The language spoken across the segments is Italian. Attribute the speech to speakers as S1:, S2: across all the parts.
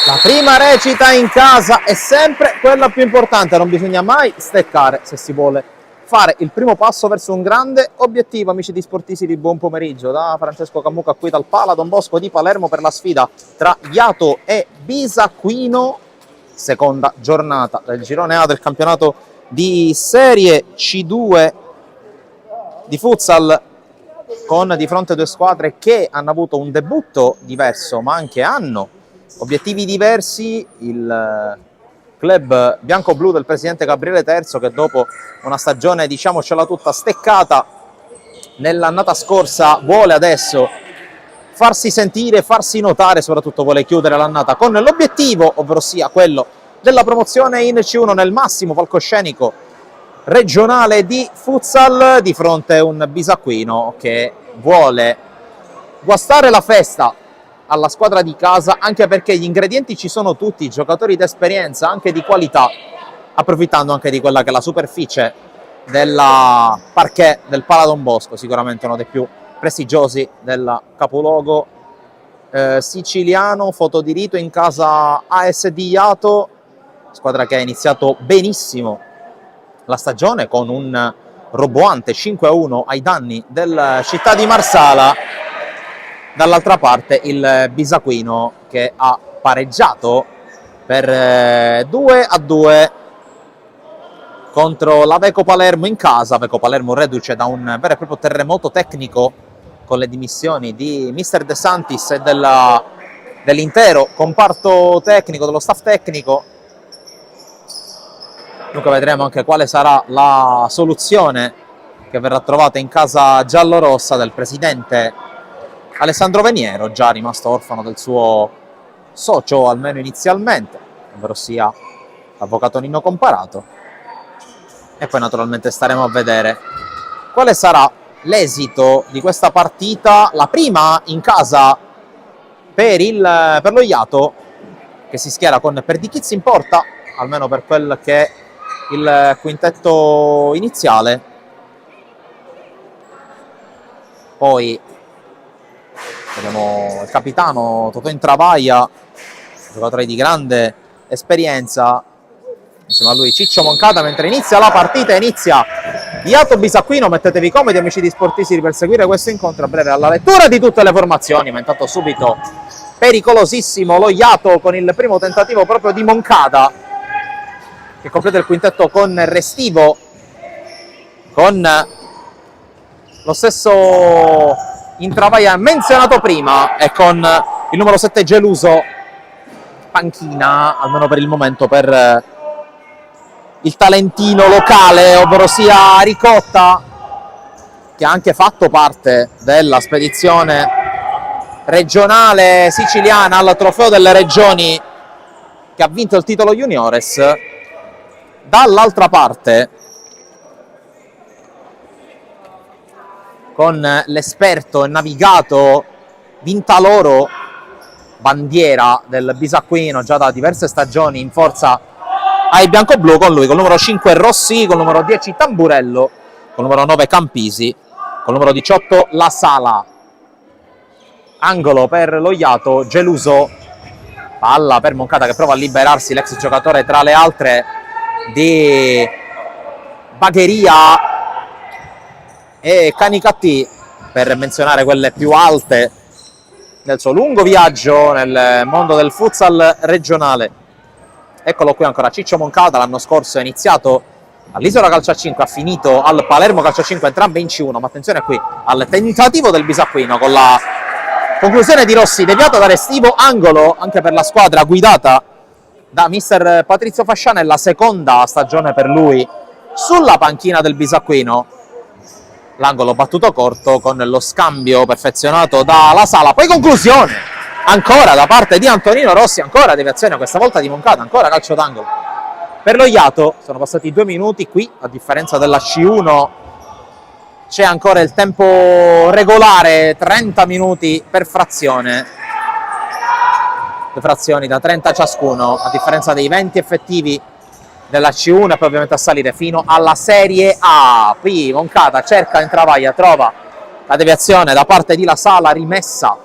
S1: La prima recita in casa è sempre quella più importante, non bisogna mai steccare se si vuole fare il primo passo verso un grande obiettivo. Amici di Sportisi, di buon pomeriggio da Francesco Cammucca qui dal Pala Don Bosco di Palermo per la sfida tra Iato e Bisacquino, seconda giornata del girone A del campionato di Serie C2 di futsal, con di fronte due squadre che hanno avuto un debutto diverso ma anche hanno obiettivi diversi. Il club bianco-blu del presidente Gabriele Terzo, che dopo una stagione, diciamocela tutta, steccata nell'annata scorsa, vuole adesso farsi sentire, farsi notare, soprattutto vuole chiudere l'annata con l'obiettivo, ovvero sia quello della promozione in C1 nel massimo palcoscenico regionale di futsal, di fronte a un Bisacquino che vuole guastare la festa alla squadra di casa, anche perché gli ingredienti ci sono tutti, giocatori d'esperienza, anche di qualità, approfittando anche di quella che è la superficie della parquet del Pala Don Bosco, sicuramente uno dei più prestigiosi del capoluogo siciliano. Foto di rito in casa ASD Iato, squadra che ha iniziato benissimo la stagione con un roboante 5-1 ai danni del Città di Marsala. Dall'altra parte il Bisacquino che ha pareggiato per 2-2 contro l'Aveco Palermo in casa. Aveco Palermo reduce da un vero e proprio terremoto tecnico con le dimissioni di Mister De Santis e dell'intero comparto tecnico, dello staff tecnico. Dunque vedremo anche quale sarà la soluzione che verrà trovata in casa giallorossa del presidente Alessandro Veniero, già rimasto orfano del suo socio, almeno inizialmente, ovvero sia l'avvocato Nino Comparato. E poi naturalmente staremo a vedere quale sarà l'esito di questa partita, la prima in casa per lo Iato, che si schiera con Perdichizzi in porta, almeno per quel che è il quintetto iniziale. Poi vediamo il capitano Totò Intravaglia, giocatore di grande esperienza, insieme a lui Ciccio Moncada, mentre inizia la partita, inizia Iato Bisacquino. Mettetevi comodi, amici di Sportisi, per seguire questo incontro. A breve alla lettura di tutte le formazioni, ma intanto subito pericolosissimo lo Iato con il primo tentativo proprio di Moncada, che completa il quintetto con Restivo, con lo stesso Intravaglia menzionato prima, e con il numero 7 Geluso panchina, almeno per il momento, per il talentino locale, ovvero sia Ricotta, che ha anche fatto parte della spedizione regionale siciliana al Trofeo delle Regioni, che ha vinto il titolo juniores. Dall'altra parte, con l'esperto e navigato Vintaloro, bandiera del Bisacquino già da diverse stagioni in forza ai biancoblù, con lui, col numero 5 Rossi, col numero 10 Tamburello, col numero 9 Campisi, col numero 18 La Sala. Angolo per lo Iato, Geluso, palla per Moncada che prova a liberarsi, l'ex giocatore tra le altre di Bagheria e Canicattì, per menzionare quelle più alte del suo lungo viaggio nel mondo del futsal regionale. Eccolo qui ancora Ciccio Moncada, l'anno scorso è iniziato all'Isola Calcio a 5, ha finito al Palermo Calcio a 5, entrambe in C1, ma attenzione qui al tentativo del Bisacquino con la conclusione di Rossi, deviata da Restivo, angolo anche per la squadra guidata da mister Patrizio Fasciana, è la seconda stagione per lui sulla panchina del Bisacquino. L'angolo battuto corto con lo scambio perfezionato da La Sala, poi conclusione ancora da parte di Antonino Rossi, ancora deviazione questa volta di Moncada, ancora calcio d'angolo per lo Iato. Sono passati 2 minuti, qui a differenza della C1 c'è ancora il tempo regolare, 30 minuti per frazione, le frazioni da 30 ciascuno, a differenza dei 20 effettivi della C1, e poi ovviamente a salire fino alla Serie A. Qui Moncada cerca, intravaglia, trova la deviazione da parte di La Sala, rimessa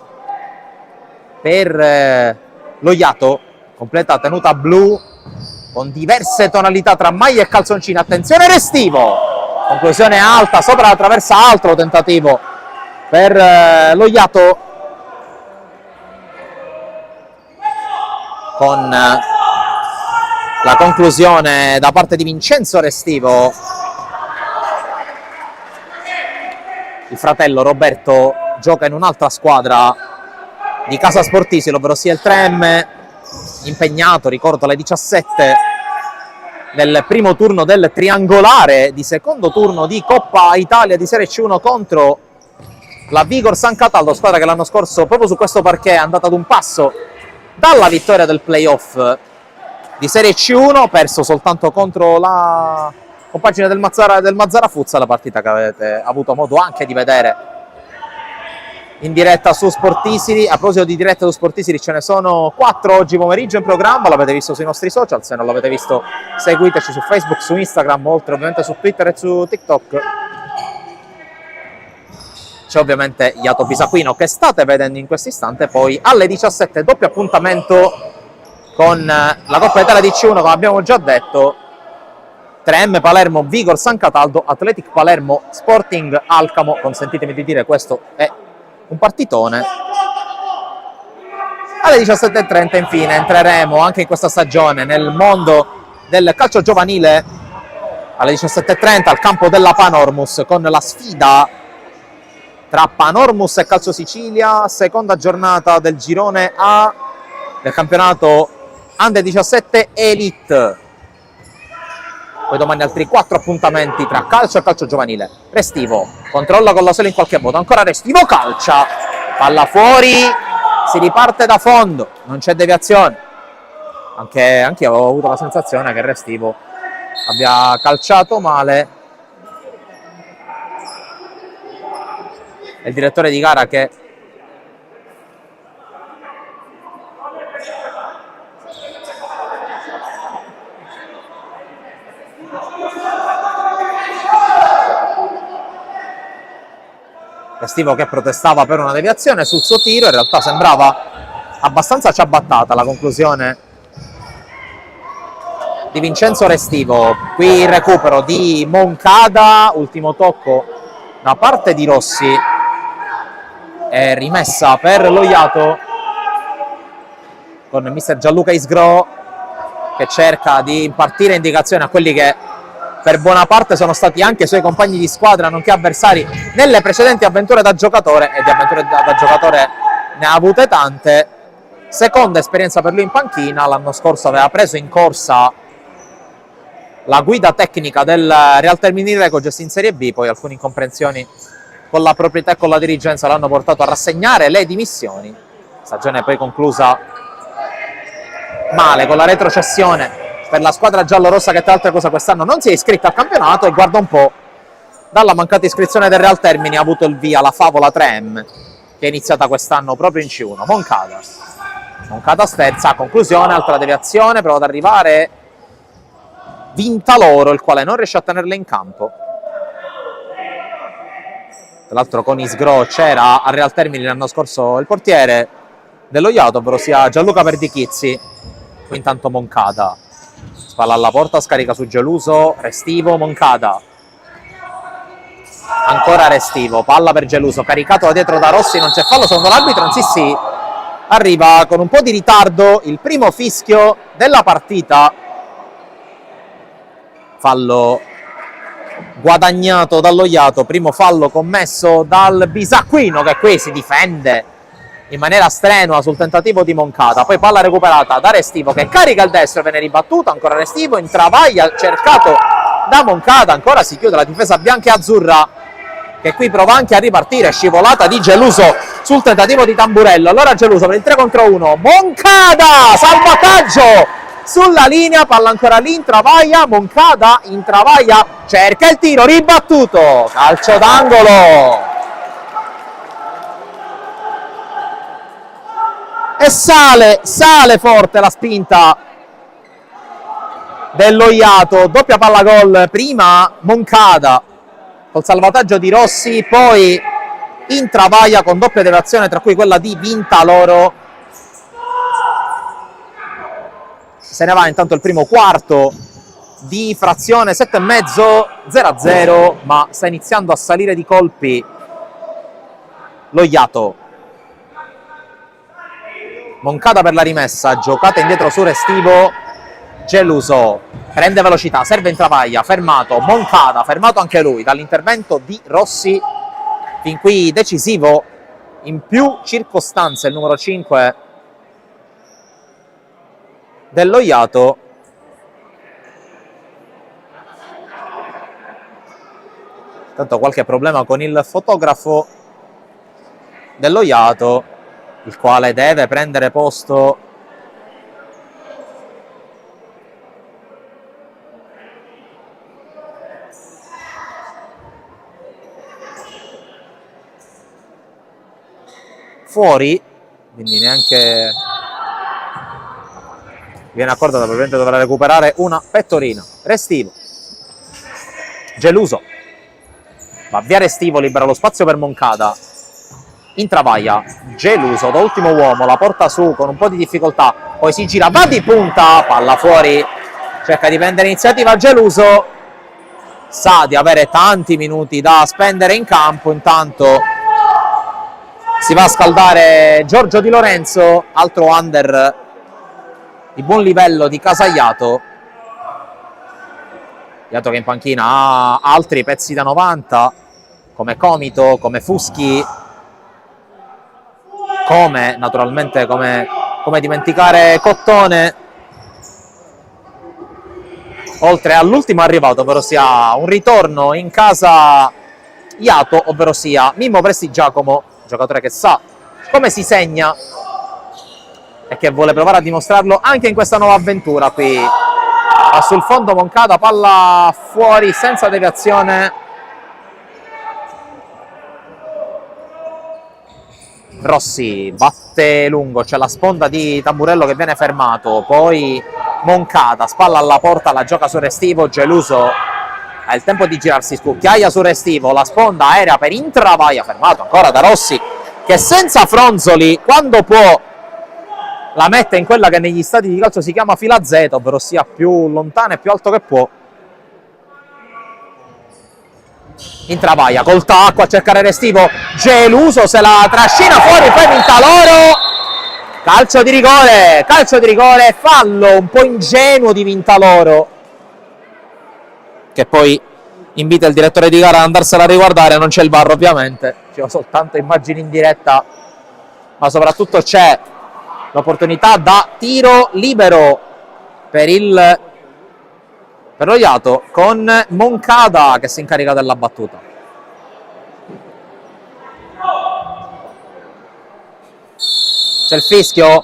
S1: per lo Iato, completa tenuta blu con diverse tonalità tra maglia e calzoncini. Attenzione Restivo, conclusione alta sopra la traversa, altro tentativo per lo Iato con la conclusione da parte di Vincenzo Restivo. Il fratello Roberto gioca in un'altra squadra di Casa Sportisilo, ovvero sia il 3M, impegnato, ricordo, alle 17 nel primo turno del triangolare di secondo turno di Coppa Italia di Serie C1 contro la Vigor San Cataldo, squadra che l'anno scorso proprio su questo parquet è andata ad un passo dalla vittoria del playoff di Serie C1, perso soltanto contro la compagine del Mazzara Futsal, la partita che avete avuto modo anche di vedere in diretta su Sportisili. A proposito di diretta su Sportisili, ce ne sono 4 oggi pomeriggio in programma, l'avete visto sui nostri social, se non l'avete visto seguiteci su Facebook, su Instagram, oltre ovviamente su Twitter e su TikTok. C'è ovviamente Iato Bisacquino che state vedendo in questo istante, poi alle 17 doppio appuntamento con la Coppa Italia di C1, come abbiamo già detto, 3M Palermo, Vigor San Cataldo, Athletic Palermo, Sporting Alcamo. Consentitemi di dire, questo è un partitone. Alle 17:30 infine entreremo anche in questa stagione nel mondo del calcio giovanile, alle 17:30 al campo della Panormus, con la sfida tra Panormus e Calcio Sicilia, seconda giornata del girone A del campionato Under 17 Elite. Poi domani altri 4 appuntamenti tra calcio e calcio giovanile. Restivo controlla con la sola in qualche modo, ancora Restivo, calcia, palla fuori, si riparte da fondo, non c'è deviazione. Anche io ho avuto la sensazione che Restivo abbia calciato male. È il direttore di gara che Restivo che protestava per una deviazione sul suo tiro, in realtà sembrava abbastanza ciabattata la conclusione di Vincenzo Restivo. Qui il recupero di Moncada, ultimo tocco da parte di Rossi, è rimessa per lo Iato con mister Gianluca Isgro che cerca di impartire indicazioni a quelli che per buona parte sono stati anche i suoi compagni di squadra nonché avversari nelle precedenti avventure da giocatore, e di avventure da giocatore ne ha avute tante. Seconda esperienza per lui in panchina, l'anno scorso aveva preso in corsa la guida tecnica del Real Termini Recoges in Serie B, poi alcune incomprensioni con la proprietà e con la dirigenza l'hanno portato a rassegnare le dimissioni. Stagione poi conclusa male con la retrocessione per la squadra giallorossa, che tra altre cose quest'anno non si è iscritta al campionato, e guarda un po', dalla mancata iscrizione del Real Termini ha avuto il via la favola 3M, che è iniziata quest'anno proprio in C1. Moncada Moncada sterza, conclusione, altra deviazione, prova ad arrivare Vintaloro, il quale non riesce a tenerla in campo. Tra l'altro con Isgro c'era a Real Termini l'anno scorso il portiere dello Iato, ovvero sia Gianluca Perdichizzi. Qui intanto Moncada, spalla alla porta, scarica su Geluso, Restivo, Moncada. Ancora Restivo, palla per Geluso, caricato da dietro da Rossi, non c'è fallo secondo l'arbitro, anzi sì. Arriva con un po' di ritardo il primo fischio della partita. Fallo guadagnato dallo Iato, primo fallo commesso dal Bisacquino, che qui si difende in maniera strenua sul tentativo di Moncada. Poi palla recuperata da Restivo che carica il destro, viene ribattuto, ancora Restivo, intravaglia, cercato da Moncada, ancora si chiude la difesa bianca e azzurra, che qui prova anche a ripartire, scivolata di Geluso sul tentativo di Tamburello. Allora Geluso per il 3 contro 1, Moncada, salvataggio sulla linea, palla ancora lì, intravaglia, Moncada intravaglia, cerca il tiro, ribattuto, calcio d'angolo. E sale forte la spinta dello Iato, doppia palla gol, prima Moncada col salvataggio di Rossi, poi intravaglia con doppia deviazione, tra cui quella di Vintaloro. Se ne va intanto il primo quarto di frazione 7,5, 0-0, ma sta iniziando a salire di colpi lo Iato. Moncada per la rimessa, giocata indietro su Restivo, Geluso prende velocità, serve in travaglia, fermato, Moncada, fermato anche lui dall'intervento di Rossi, fin qui decisivo in più circostanze il numero 5 dello Iato. Tanto qualche problema con il fotografo dello Iato, il quale deve prendere posto fuori, quindi neanche viene accordato, probabilmente dovrà recuperare una pettorina. Restivo, Geluso, va via Restivo, libera lo spazio per Moncada, intravaglia, Geluso da ultimo uomo, la porta su con un po' di difficoltà, poi si gira, va di punta, palla fuori, cerca di prendere iniziativa Geluso, sa di avere tanti minuti da spendere in campo, intanto si va a scaldare Giorgio Di Lorenzo, altro under di buon livello di casa Iato. Iato che in panchina ha altri pezzi da 90, come Comito, come Fuschi, come naturalmente come dimenticare Cottone, oltre all'ultimo arrivato, ovvero sia un ritorno in casa Iato, ovvero sia Mimmo Prestigiacomo, giocatore che sa come si segna e che vuole provare a dimostrarlo anche in questa nuova avventura. Qui va sul fondo Moncada, palla fuori senza deviazione. Rossi batte lungo, c'è la sponda di Tamburello che viene fermato, poi Moncada, spalla alla porta, la gioca su Restivo, Geluso ha il tempo di girarsi, scucchiaia su Restivo, la sponda aerea per intravaglia, fermato ancora da Rossi, che senza fronzoli, quando può, la mette in quella che negli stadi di calcio si chiama fila Z, ovvero sia più lontana e più alto che può. Intravaglia col tacco a cercare Restivo, Geluso se la trascina fuori, poi Vintaloro, calcio di rigore, fallo un po' ingenuo di Vintaloro, che poi invita il direttore di gara ad andarsela a riguardare. Non c'è il VAR ovviamente, ci sono soltanto immagini in diretta, ma soprattutto c'è l'opportunità da tiro libero per lo Iato, con Moncada che si incarica della battuta. C'è il fischio,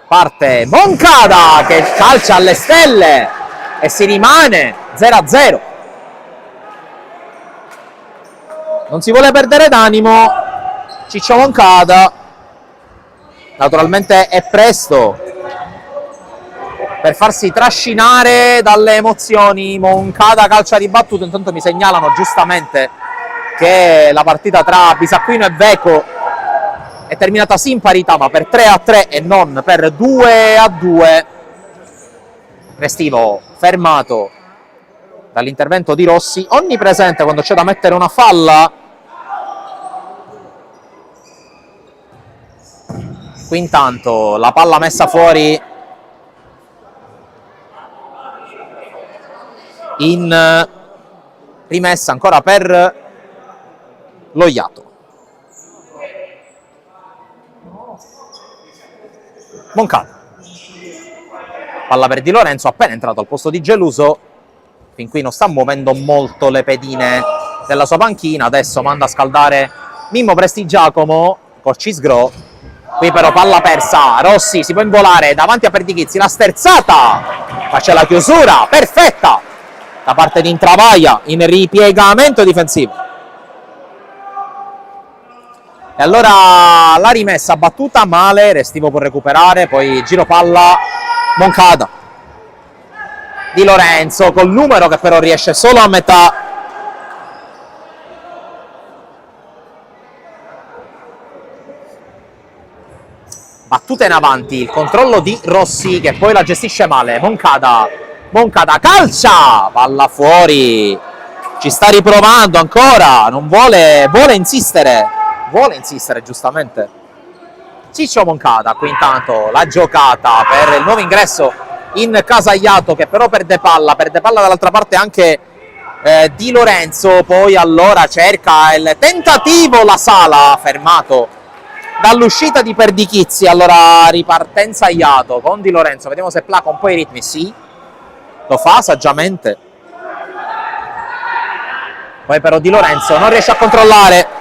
S1: parte Moncada che calcia alle stelle e si rimane 0-0. Non si vuole perdere d'animo Ciccio Moncada, Naturalmente è presto per farsi trascinare dalle emozioni. Moncada calcia di battuto, intanto mi segnalano giustamente che la partita tra Bisacquino e Veco è terminata sì in parità, ma per 3-3 e non per 2-2. Restivo fermato dall'intervento di Rossi, onnipresente quando c'è da mettere una falla. Qui intanto la palla messa fuori in rimessa ancora per l'Ogliato. Moncada, palla per Di Lorenzo, appena entrato al posto di Geluso, fin qui non sta muovendo molto le pedine della sua panchina, adesso manda a scaldare Mimmo Prestigiacomo col Cisgro. Qui però palla persa, Rossi si può involare davanti a Perdichizzi, la sterzata, ma c'è la chiusura perfetta da parte di Intravaglia in ripiegamento difensivo. E allora la rimessa battuta male, Restivo può recuperare, poi giro palla Moncada. Di Lorenzo col numero che però riesce solo a metà. Battuta in avanti, il controllo di Rossi che poi la gestisce male. Moncada calcia, palla fuori, ci sta riprovando ancora, non vuole insistere giustamente Ciccio Moncada. Qui intanto la giocata per il nuovo ingresso in Casaiato che però perde palla dall'altra parte anche Di Lorenzo. Poi allora cerca il tentativo, la Sala fermato dall'uscita di Perdichizzi. Allora ripartenza Iato con Di Lorenzo, vediamo se placa un po' i ritmi. Sì, lo fa saggiamente, poi però Di Lorenzo non riesce a controllare.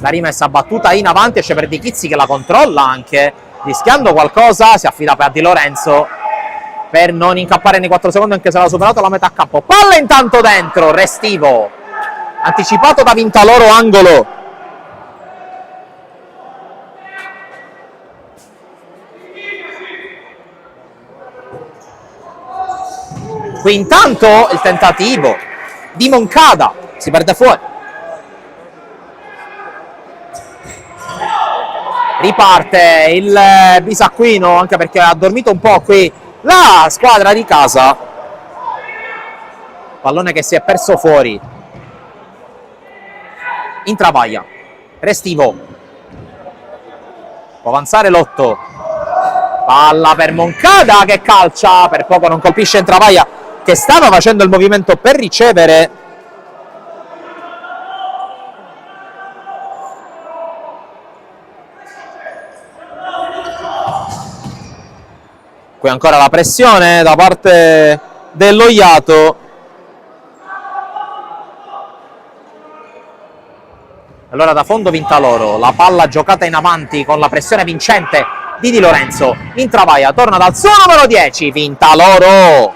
S1: La rimessa battuta in avanti, c'è Perdichizzi che la controlla anche, rischiando qualcosa, si affida poi a Di Lorenzo per non incappare nei 4 secondi anche se l'ha superato la metà campo. Palla intanto dentro, Restivo anticipato da Vintaloro, angolo. Qui intanto il tentativo di Moncada, si perde fuori. Riparte il Bisacquino, anche perché ha dormito un po' qui la squadra di casa. Pallone che si è perso fuori. Intravaglia, Restivo, può avanzare Lotto, palla per Moncada che calcia, per poco non colpisce Intravaglia che stava facendo il movimento per ricevere. Qui ancora la pressione da parte dell'Ogliato. Allora da fondo Vintaloro, la palla giocata in avanti con la pressione vincente di Di Lorenzo. Intravaglia, torna dal suo numero 10, Vintaloro,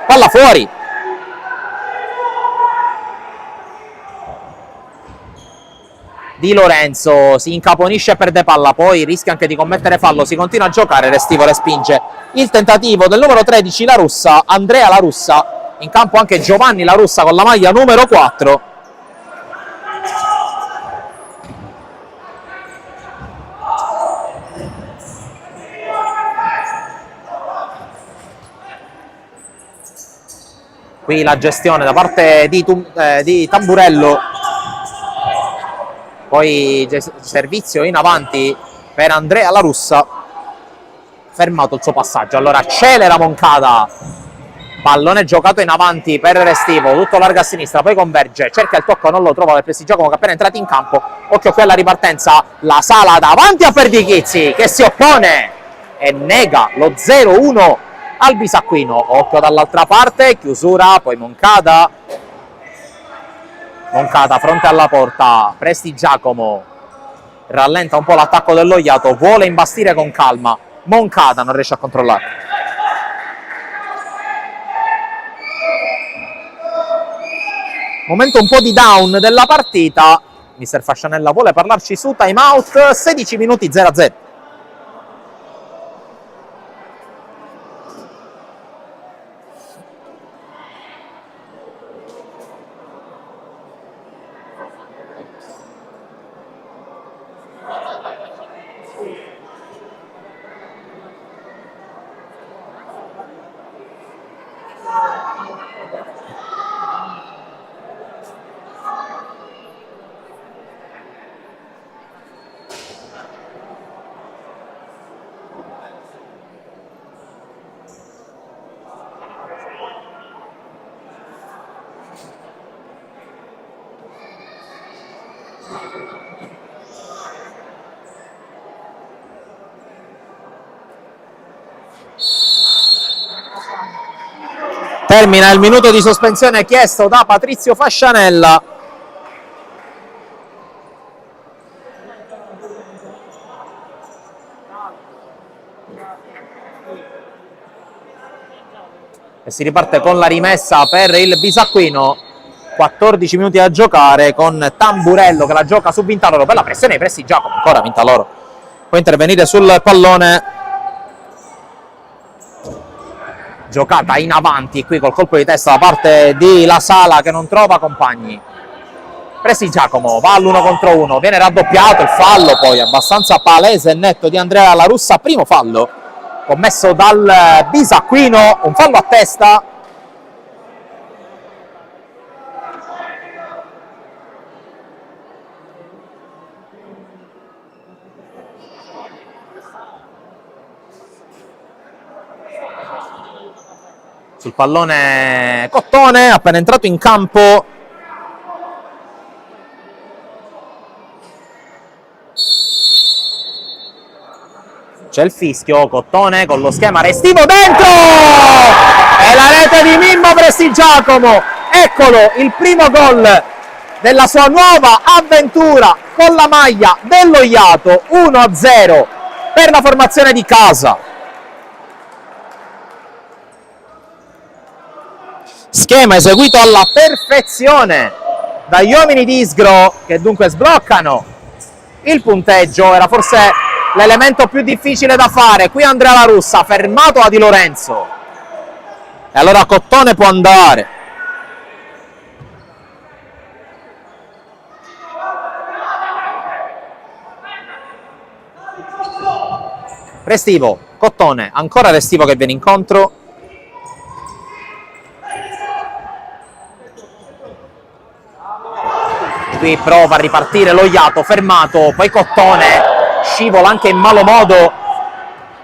S1: palla fuori. Di Lorenzo si incaponisce e perde palla, poi rischia anche di commettere fallo, si continua a giocare, Restivo respinge il tentativo del numero 13 La Russa, Andrea La Russa, in campo anche Giovanni La Russa con la maglia numero 4. Qui la gestione da parte di Tamburello, poi servizio in avanti per Andrea La Russa, fermato il suo passaggio. Allora accelera Moncada, pallone giocato in avanti per Restivo, tutto largo a sinistra, poi converge, cerca il tocco, non lo trova per Prestigiacomo che è appena entrato in campo. Occhio qui alla ripartenza, la Sala davanti a Perdichizzi che si oppone e nega lo 0-1 al Bisacquino. Occhio dall'altra parte, chiusura, poi Moncada fronte alla porta, Prestigiacomo rallenta un po' l'attacco dell'Ogliato, vuole imbastire con calma, Moncada non riesce a controllare. Momento un po' di down della partita. Mister Fascianella vuole parlarci su time out. 16 minuti 0-0. Termina il minuto di sospensione chiesto da Patrizio Fascianella. E si riparte con la rimessa per il Bisacquino. 14 minuti a giocare con Tamburello che la gioca su Vintaloro. Bella pressione ai pressi Giacomo, ancora Vintaloro. Può intervenire sul pallone. Giocata in avanti qui col colpo di testa da parte di La Sala che non trova compagni. Presi Giacomo, va all'1 contro 1, viene raddoppiato il fallo poi abbastanza palese e netto di Andrea La Russa, primo fallo commesso dal Bisacquino, un fallo a testa. Sul pallone Cottone, appena entrato in campo. C'è il fischio, Cottone con lo schema restivo dentro! E la rete di Mimmo Prestigiacomo. Eccolo, il primo gol della sua nuova avventura con la maglia dello Iato, 1-0 per la formazione di casa. Schema eseguito alla perfezione dagli uomini di Isgro che dunque sbloccano il punteggio. Era forse l'elemento più difficile da fare. Qui Andrea La Russa fermato da Di Lorenzo e allora Cottone può andare. Restivo, Cottone, ancora Restivo che viene incontro. Qui prova a ripartire lo Iato, fermato, poi Cottone, scivola anche in malo modo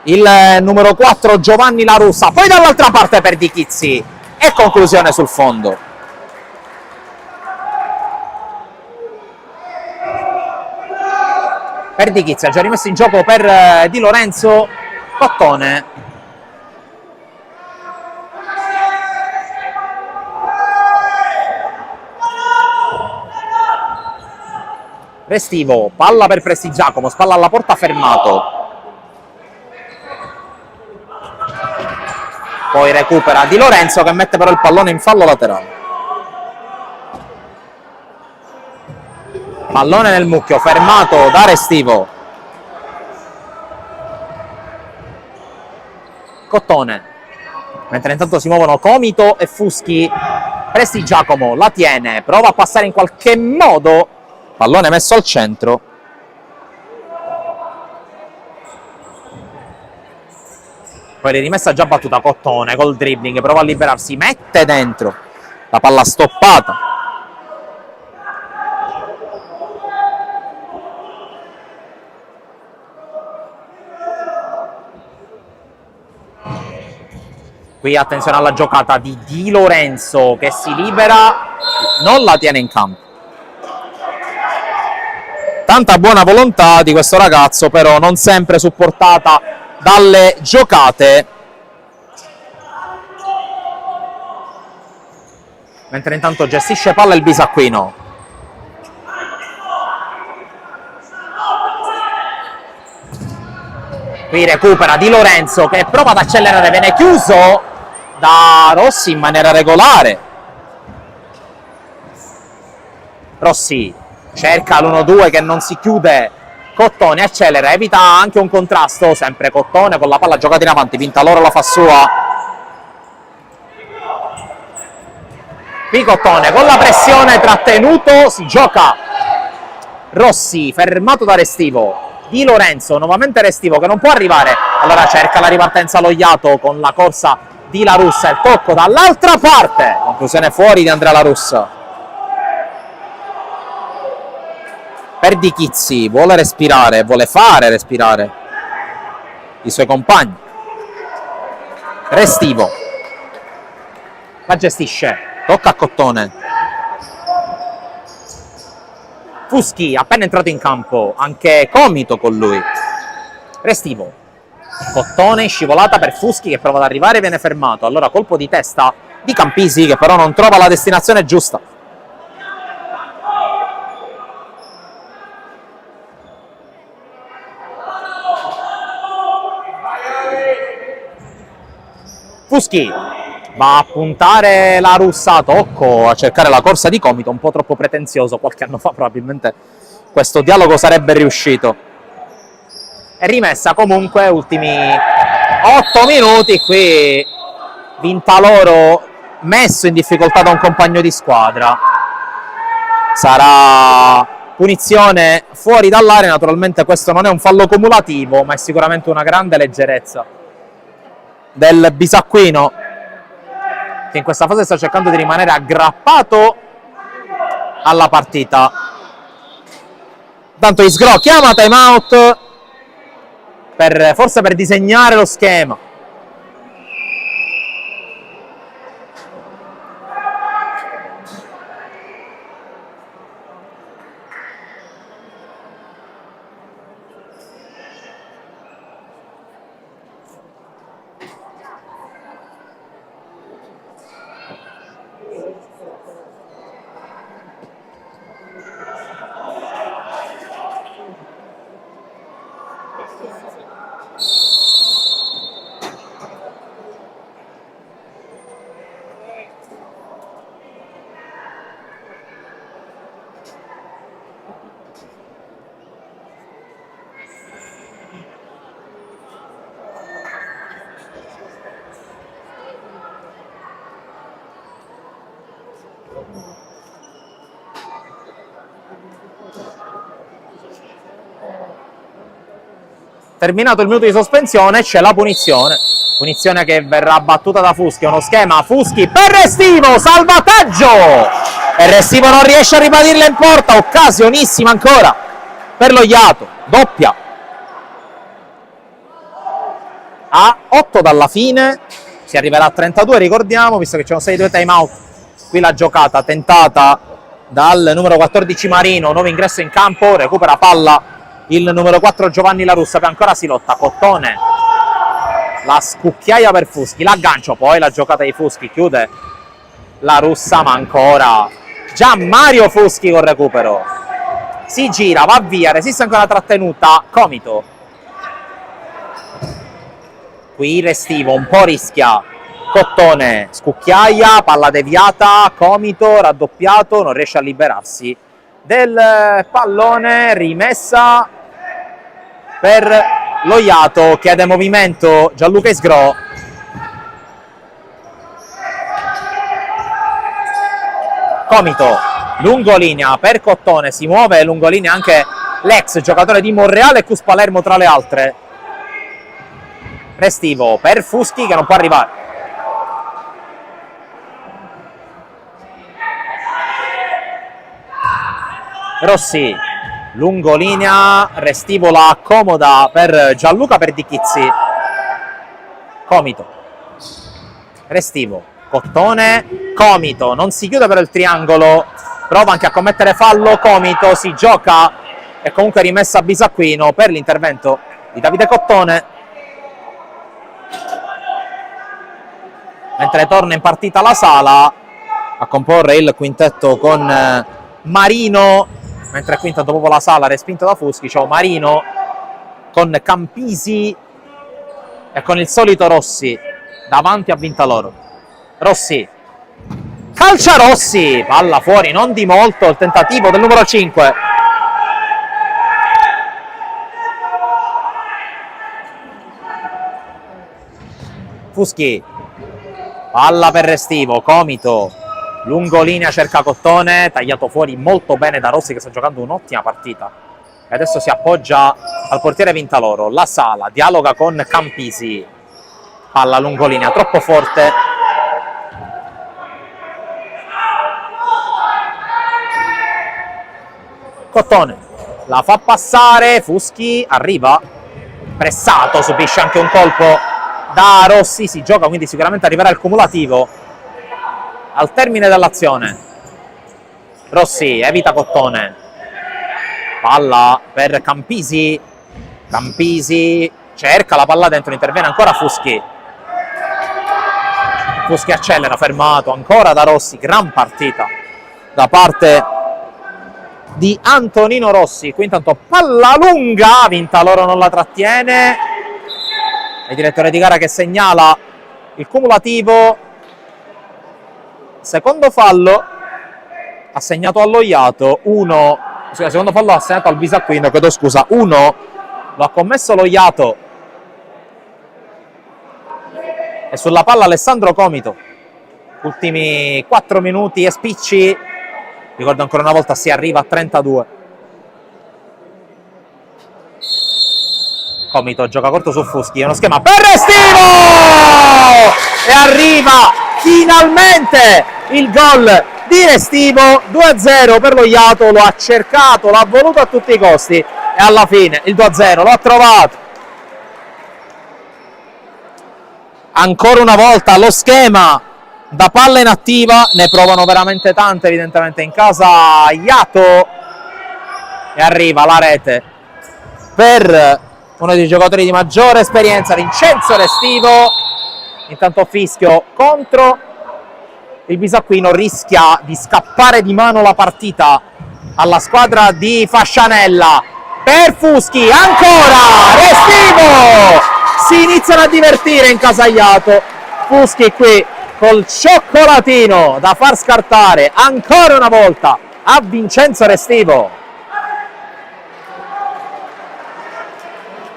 S1: il numero 4 Giovanni La Russa, poi dall'altra parte per Di Chizzi e conclusione sul fondo. Per Di Chizzi ha già rimesso in gioco per Di Lorenzo. Cottone Restivo, palla per Prestigiacomo, spalla alla porta, fermato. Poi recupera Di Lorenzo che mette però il pallone in fallo laterale. Pallone nel mucchio, fermato da Restivo. Cottone. Mentre intanto si muovono Comito e Fuschi. Prestigiacomo la tiene, prova a passare in qualche modo. Pallone messo al centro. Poi rimessa già battuta Cottone col dribbling, prova a liberarsi, mette dentro. La palla stoppata. Qui attenzione alla giocata di Di Lorenzo che si libera, non la tiene in campo. Tanta buona volontà di questo ragazzo, però non sempre supportata dalle giocate. Mentre intanto gestisce palla il Bisacquino. Qui recupera Di Lorenzo che prova ad accelerare, viene chiuso da Rossi in maniera regolare. Rossi cerca l'1-2 che non si chiude, Cottone accelera, evita anche un contrasto, sempre Cottone con la palla giocata in avanti, Vintaloro la fa sua. Qui Cottone con la pressione, trattenuto, si gioca. Rossi fermato da Restivo, Di Lorenzo, nuovamente Restivo che non può arrivare, allora cerca la ripartenza Loiato con la corsa di La Russa, il tocco dall'altra parte, conclusione fuori di Andrea La Russa. Perdichizzi vuole respirare, vuole fare respirare i suoi compagni. Restivo la gestisce, tocca a Cottone. Fuschi appena entrato in campo, anche Comito con lui. Restivo, Cottone, scivolata per Fuschi che prova ad arrivare e viene fermato, allora colpo di testa di Campisi che però non trova la destinazione giusta. Fuschi va a puntare La Russa, tocco a cercare la corsa di Comito, un po' troppo pretenzioso, qualche anno fa probabilmente questo dialogo sarebbe riuscito. È rimessa comunque, ultimi 8 minuti, qui Vintaloro messo in difficoltà da un compagno di squadra. Sarà punizione fuori dall'area, naturalmente questo non è un fallo cumulativo, ma è sicuramente una grande leggerezza del Bisacquino, che in questa fase sta cercando di rimanere aggrappato alla partita. Tanto Isgro chiama timeout forse per disegnare lo schema. Terminato il minuto di sospensione c'è la punizione che verrà battuta da Fuschi, uno schema Fuschi per Restivo, salvataggio e Restivo non riesce a ribadirla in porta, occasionissima ancora per Loiato, doppia a 8 dalla fine, si arriverà a 32, ricordiamo, visto che ci sono stati 2 time out. Qui la giocata tentata dal numero 14 Marino, nuovo ingresso in campo, recupera palla il numero 4 Giovanni La Russa, che ancora si lotta. Cottone, la scucchiaia per Fuschi, l'aggancio, poi la giocata di Fuschi, chiude La Russa, ma ancora Gian Mario Fuschi col recupero, si gira, va via, resiste ancora la trattenuta Comito. Qui Restivo un po' rischia, Cottone scucchiaia, palla deviata, Comito raddoppiato, non riesce a liberarsi del pallone, rimessa per Loiato, chiede movimento Gianluca Isgro. Comito, lungolinea per Cottone, si muove lungolinea anche l'ex giocatore di Monreale e Cus Palermo tra le altre. Restivo per Fuschi che non può arrivare. Rossi, lungolinea, Restivo la accomoda per Gianluca Perdichizzi. Comito, Restivo, Cottone, Comito, non si chiude per il triangolo, prova anche a commettere fallo, Comito si gioca e comunque rimessa a Bisacquino per l'intervento di Davide Cottone. Mentre torna in partita la Sala a comporre il quintetto con Marino, mentre qui intanto proprio la Sala respinto da Fuschi, c'è Marino con Campisi e con il solito Rossi davanti a Vintaloro. Rossi calcia Rossi, palla fuori, non di molto, il tentativo del numero 5. Fuschi, palla per Restivo, Comito, lungolinea cerca Cottone, tagliato fuori molto bene da Rossi che sta giocando un'ottima partita. E adesso si appoggia al portiere Vintaloro, La Sala, dialoga con Campisi, palla lungolinea, troppo forte. Cottone, la fa passare, Fuschi arriva, pressato, subisce anche un colpo da Rossi, si gioca, quindi sicuramente arriverà il cumulativo al termine dell'azione. Rossi evita Cottone, palla per Campisi, Campisi cerca la palla dentro, interviene ancora Fuschi, Fuschi accelera, fermato ancora da Rossi, gran partita da parte di Antonino Rossi. Qui intanto palla lunga, Vintaloro non la trattiene, il direttore di gara che segnala il cumulativo, secondo fallo assegnato all'Oiato, secondo fallo assegnato al Bisacquino, chiedo scusa, uno lo ha commesso l'Oiato e sulla palla Alessandro Comito. Ultimi 4 minuti e spicci, ricordo ancora una volta si arriva a 32. Comito gioca corto su Fuschi, è uno schema per Restivo e arriva finalmente il gol di Restivo, 2-0 per l'Oiato, lo ha cercato, l'ha voluto a tutti i costi e alla fine il 2-0 l'ha trovato. Ancora una volta lo schema da palla inattiva, ne provano veramente tante evidentemente in casa Iato e arriva la rete per uno dei giocatori di maggiore esperienza, Vincenzo Restivo. Intanto fischio contro il Bisacquino, rischia di scappare di mano la partita alla squadra di Fascianella. Per Fuschi, ancora Restivo, si iniziano a divertire in casa Iato. Fuschi qui col cioccolatino da far scartare ancora una volta a Vincenzo Restivo.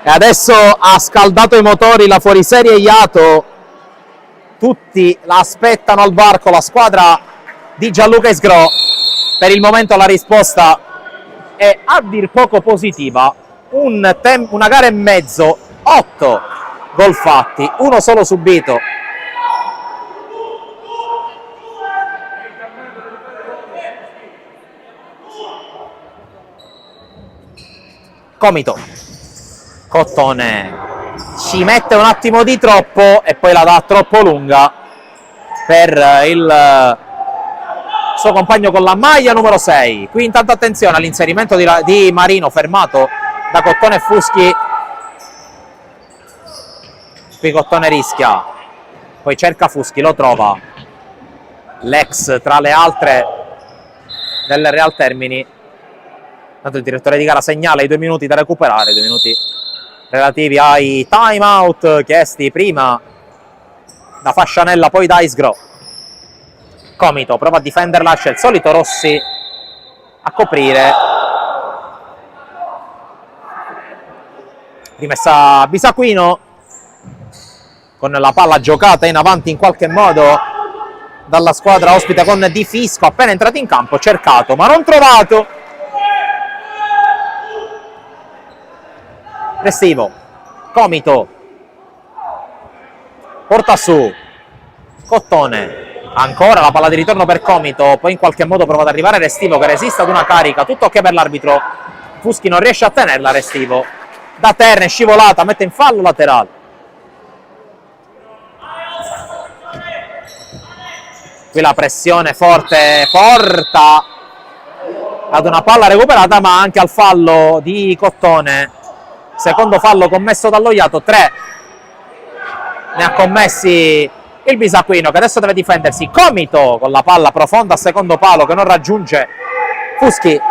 S1: E adesso ha scaldato i motori la fuoriserie Iato, tutti la aspettano al varco, la squadra di Gianluca Isgrò. Per il momento la risposta è a dir poco positiva, una gara e mezzo, 8 gol fatti, uno solo subito. Comito, Cottone ci mette un attimo di troppo e poi la dà troppo lunga per il suo compagno con la maglia numero 6. Qui intanto attenzione all'inserimento di Marino, fermato da Cottone e Fuschi. Qui Cottone rischia, poi cerca Fuschi, lo trova, l'ex tra le altre del Real Termini. Tanto il direttore di gara segnala i 2 minuti da recuperare, 2 minuti relativi ai time out chiesti prima da Fascianella, poi da Isgrò. Comito prova a difenderla, c'è il solito Rossi a coprire, rimessa Bisacquino con la palla giocata in avanti in qualche modo dalla squadra ospite con Di Fisco, appena entrato in campo, cercato ma non trovato. Restivo, Comito, porta su, Cottone, ancora la palla di ritorno per Comito, poi in qualche modo prova ad arrivare Restivo che resiste ad una carica, tutto ok per l'arbitro, Fuschi non riesce a tenerla, Restivo, da terra è scivolata, mette in fallo laterale. Qui la pressione forte porta ad una palla recuperata ma anche al fallo di Cottone. Secondo fallo commesso dall'Oiato, 3 ne ha commessi il Bisacquino che adesso deve difendersi. Comito con la palla profonda a secondo palo che non raggiunge Fuschi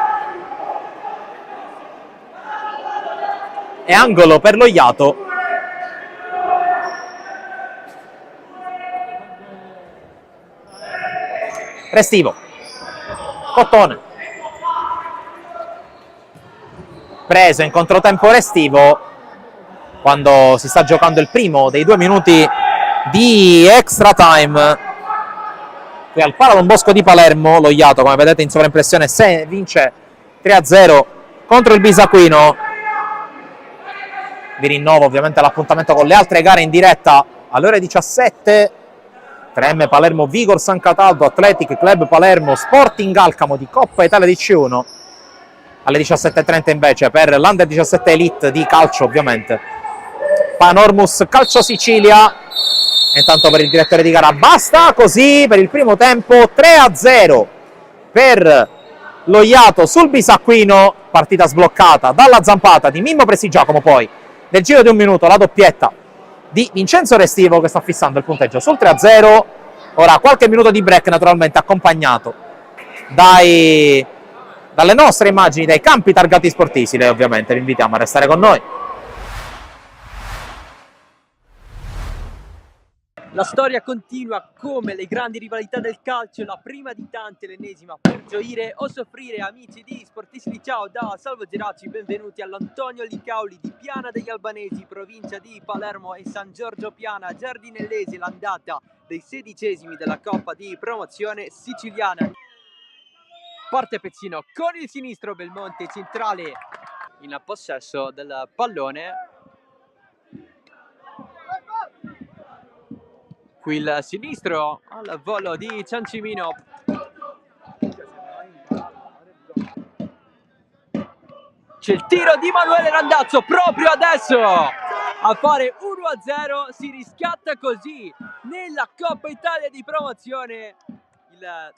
S1: e angolo per l'Oiato. Restivo, Cottone, preso in controtempo Restivo quando si sta giocando il primo dei 2 minuti di extra time. Qui al Pala Don Bosco di Palermo, lo Iato, come vedete in sovraimpressione, vince 3-0 contro il Bisacquino. Vi rinnovo ovviamente l'appuntamento con le altre gare in diretta alle ore 17. 3M Palermo Vigor San Cataldo, Athletic Club Palermo, Sporting Alcamo di Coppa Italia DC1. Alle 17:30 invece per l'Under 17 Elite di calcio ovviamente. Panormus Calcio Sicilia. Intanto per il direttore di gara basta così per il primo tempo. 3-0 per lo Iato sul Bisacquino. Partita sbloccata dalla zampata di Mimmo Prestigiacomo, poi nel giro di un minuto la doppietta di Vincenzo Restivo che sta fissando il punteggio sul 3-0. Ora qualche minuto di break naturalmente accompagnato dalle nostre immagini dai campi targati Sportisile. Ovviamente vi invitiamo a restare con noi.
S2: La storia continua come le grandi rivalità del calcio, la prima di tante, l'ennesima, per gioire o soffrire. Amici di Sportisili, ciao da Salvo Geraci, benvenuti all'Antonio Licauli di Piana degli Albanesi, provincia di Palermo e San Giorgio Piana, Giardinellese, l'andata dei 16esimi della Coppa di Promozione Siciliana. Parte Pezzino con il sinistro, Belmonte centrale in possesso del pallone. Qui il sinistro al volo di Ciancimino. C'è il tiro di Manuele Randazzo proprio adesso a fare 1-0. Si riscatta così nella Coppa Italia di Promozione il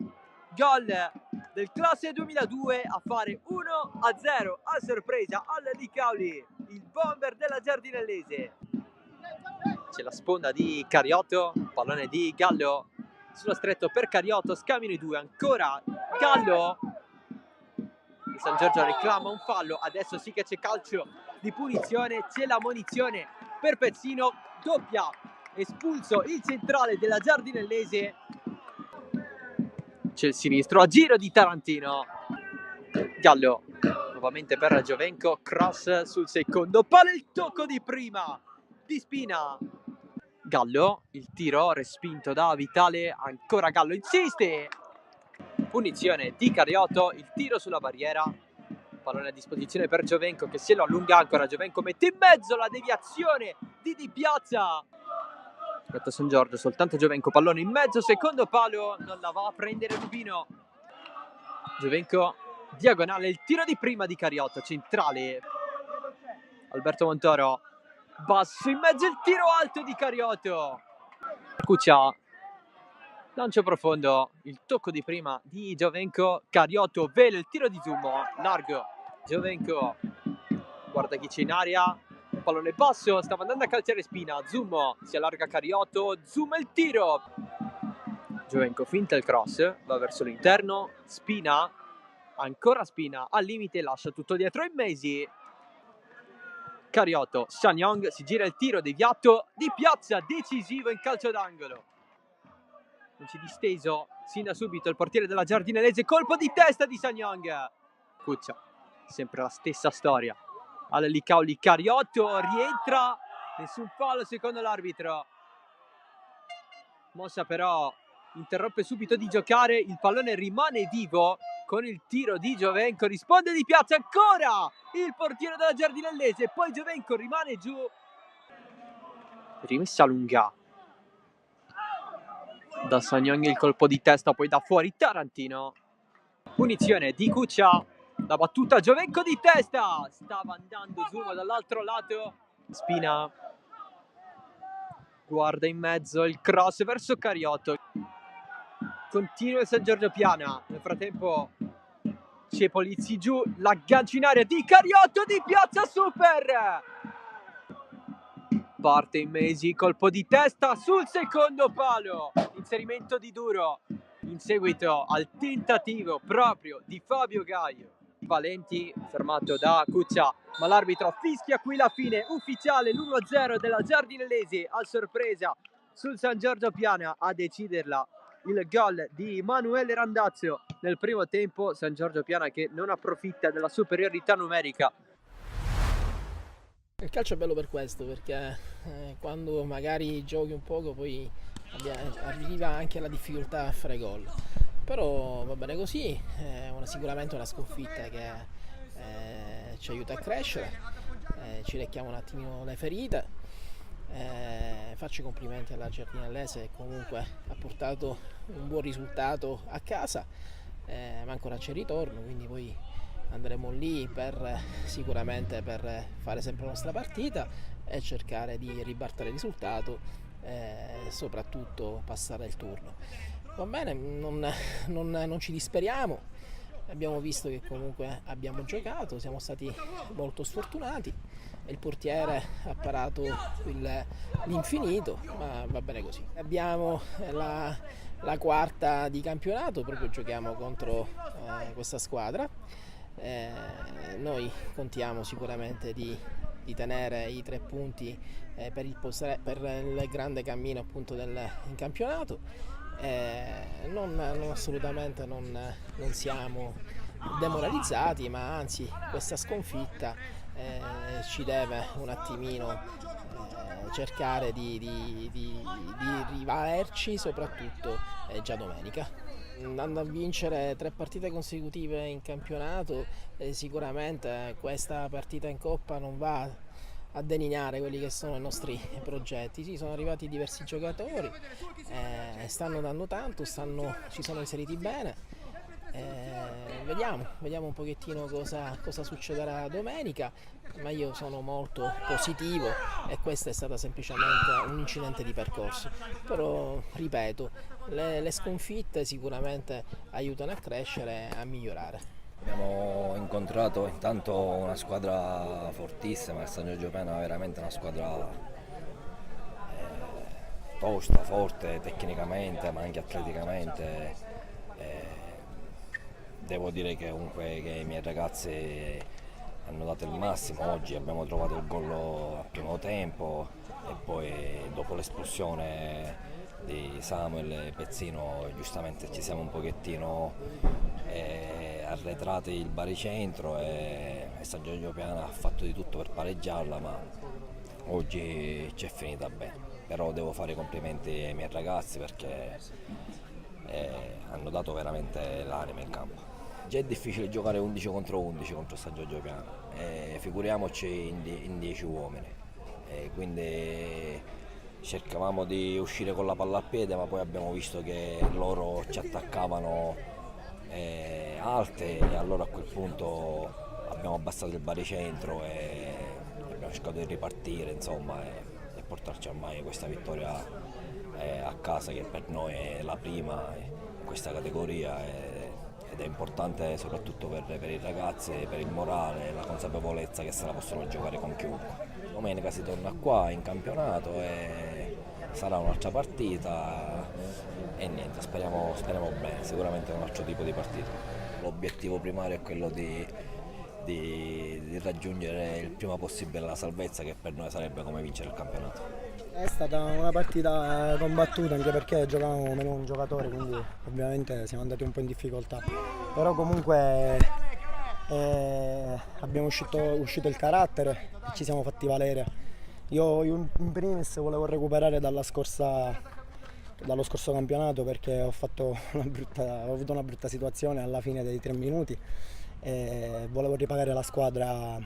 S2: gol del classe 2002 a fare 1-0 a sorpresa al Licauli, il bomber della Giardinellese. C'è la sponda di Cariotto, pallone di Gallo sullo stretto per Cariotto, scambiano i due, ancora Gallo. Il San Giorgio reclama un fallo, adesso sì che c'è calcio di punizione, c'è la munizione per Pezzino, doppia, espulso il centrale della Giardinellese. C'è il sinistro a giro di Tarantino, Gallo nuovamente per Giovenco, cross sul secondo palo, il tocco di prima di Spina. Gallo, il tiro respinto da Vitale, ancora Gallo insiste, punizione di Cariotto, il tiro sulla barriera, pallone a disposizione per Giovenco che se lo allunga, ancora Giovenco mette in mezzo la deviazione di Di Piazza. Aspetta San Giorgio, soltanto Giovenco, pallone in mezzo, secondo palo, non la va a prendere Rubino. Giovenco, diagonale, il tiro di prima di Cariotto, centrale, Alberto Montoro, basso in mezzo, il tiro alto di Cariotto. Cuccia, lancio profondo, il tocco di prima di Giovenco, Cariotto, velo, il tiro di Zummo, largo, Giovenco, guarda chi c'è in aria, pallone basso, stava andando a calciare Spina, Zummo, si allarga Cariotto, Zummo il tiro. Giovenco finta il cross, va verso l'interno, Spina, ancora Spina, al limite, lascia tutto dietro in mesi. Cariotto, Sanyong, si gira il tiro deviato di Piazza, decisivo in calcio d'angolo. Non c'è disteso, sin da subito il portiere della Giardinellese, colpo di testa di Sanyong. Cuccia, sempre la stessa storia. Al Licauli, Cariotto, rientra, nessun fallo secondo l'arbitro. Mossa però interrompe subito di giocare, il pallone rimane vivo. Con il tiro di Giovenco risponde Di Piazza, ancora il portiere della Giardinellese, poi Giovenco rimane giù. Rimessa lunga da Sanyong, il colpo di testa, poi da fuori Tarantino. Punizione di Cuccia, la battuta Giovenco di testa, stava andando Zuma dall'altro lato. Spina guarda in mezzo, il cross verso Cariotto. Continua il San Giorgio Piana, nel frattempo c'è Polizzi giù, l'aggancio in aria di Cariotto, Di Piazza, super! Parte in mesi, colpo di testa sul secondo palo, inserimento di Duro, in seguito al tentativo proprio di Fabio Gaio. Valenti fermato da Cuccia, ma l'arbitro fischia qui la fine ufficiale, l'1-0 della Giardinellese a sorpresa sul San Giorgio Piana, a deciderla il gol di Manuele Randazzo nel primo tempo. San Giorgio Piana che non approfitta della superiorità numerica.
S3: Il calcio è bello per questo, perché quando magari giochi un poco poi arriva anche la difficoltà a fare gol. Però va bene così, è sicuramente una sconfitta che ci aiuta a crescere, ci lecchiamo un attimino le ferite. Faccio i complimenti alla Giardinallese che comunque ha portato un buon risultato a casa, ma ancora c'è il ritorno, quindi poi andremo lì sicuramente per fare sempre la nostra partita e cercare di ribaltare il risultato e soprattutto passare il turno. Va bene, non ci disperiamo, abbiamo visto che comunque abbiamo giocato, siamo stati molto sfortunati, il portiere ha parato l'infinito, ma va bene così. Abbiamo la quarta di campionato, proprio giochiamo contro questa squadra. Noi contiamo sicuramente di tenere i 3 punti per il grande cammino appunto in campionato. Assolutamente non siamo demoralizzati, ma anzi questa sconfitta ci deve un attimino cercare di rivalerci, soprattutto già domenica. Andando a vincere 3 partite consecutive in campionato, sicuramente questa partita in Coppa non va a delineare quelli che sono i nostri progetti. Sì, sono arrivati diversi giocatori, stanno dando tanto, si sono inseriti bene. Vediamo un pochettino cosa succederà domenica, ma io sono molto positivo e questa è stata semplicemente un incidente di percorso. Però ripeto, le sconfitte sicuramente aiutano a crescere e a migliorare.
S4: Abbiamo incontrato intanto una squadra fortissima, il San Giorgio Piana è veramente una squadra tosta, forte tecnicamente ma anche atleticamente. Devo dire che comunque che i miei ragazzi hanno dato il massimo. Oggi abbiamo trovato il gol al primo tempo e poi dopo l'espulsione di Samuel e Pezzino giustamente ci siamo un pochettino arretrati il baricentro e San Giorgio Piana ha fatto di tutto per pareggiarla, ma oggi ci è finita bene. Però devo fare i complimenti ai miei ragazzi perché hanno dato veramente l'anima in campo. Già è difficile giocare 11 contro 11 contro San Giorgio Piana, figuriamoci in 10 uomini. Quindi cercavamo di uscire con la palla al piede, ma poi abbiamo visto che loro ci attaccavano alte e allora a quel punto abbiamo abbassato il baricentro e abbiamo cercato di ripartire, insomma, e portarci ormai questa vittoria a casa, che per noi è la prima in questa categoria ed è importante soprattutto per i ragazzi, per il morale, la consapevolezza che se la possono giocare con chiunque. Domenica si torna qua in campionato e sarà un'altra partita e niente, speriamo bene, sicuramente è un altro tipo di partita. L'obiettivo primario è quello di raggiungere il prima possibile la salvezza, che per noi sarebbe come vincere il campionato.
S5: È stata una partita combattuta anche perché giocavamo meno un giocatore, quindi ovviamente siamo andati un po' in difficoltà. Però comunque abbiamo uscito il carattere e ci siamo fatti valere. Io in primis volevo recuperare dallo scorso campionato perché ho avuto una brutta situazione alla fine dei 3 minuti e volevo ripagare la squadra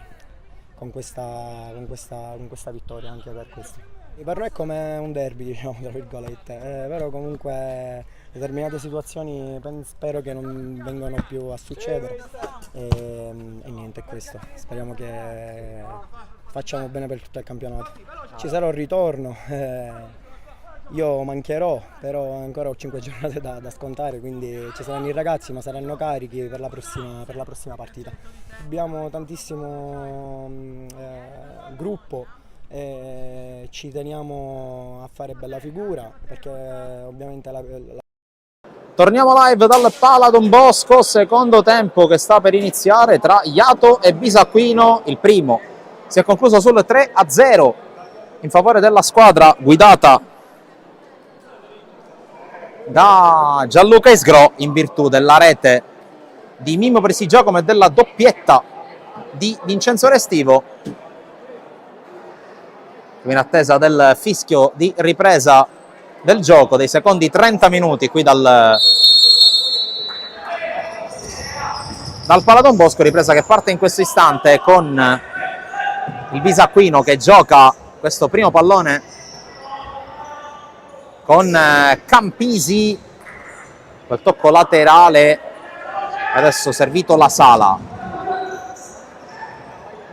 S5: con questa vittoria, anche per questo. Per noi è come un derby, diciamo, tra virgolette, però comunque determinate situazioni spero che non vengano più a succedere e niente, è questo. Speriamo che facciamo bene per tutto il campionato. Ci sarà un ritorno, io mancherò, però ancora ho 5 giornate da scontare, quindi ci saranno i ragazzi, ma saranno carichi per la prossima partita. Abbiamo tantissimo gruppo. Ci teniamo a fare bella figura perché ovviamente
S1: Torniamo live dal Pala Don Bosco, secondo tempo che sta per iniziare tra Iato e Bisacquino. Il primo si è concluso sul 3-0 in favore della squadra guidata da Gianluca Isgrò in virtù della rete di Mimmo Prestigiacomo e della doppietta di Vincenzo Restivo. In attesa del fischio di ripresa del gioco, dei secondi 30 minuti qui dal Pala Don Bosco, ripresa che parte in questo istante con il Bisacquino che gioca questo primo pallone con Campisi, quel tocco laterale, adesso servito La Sala,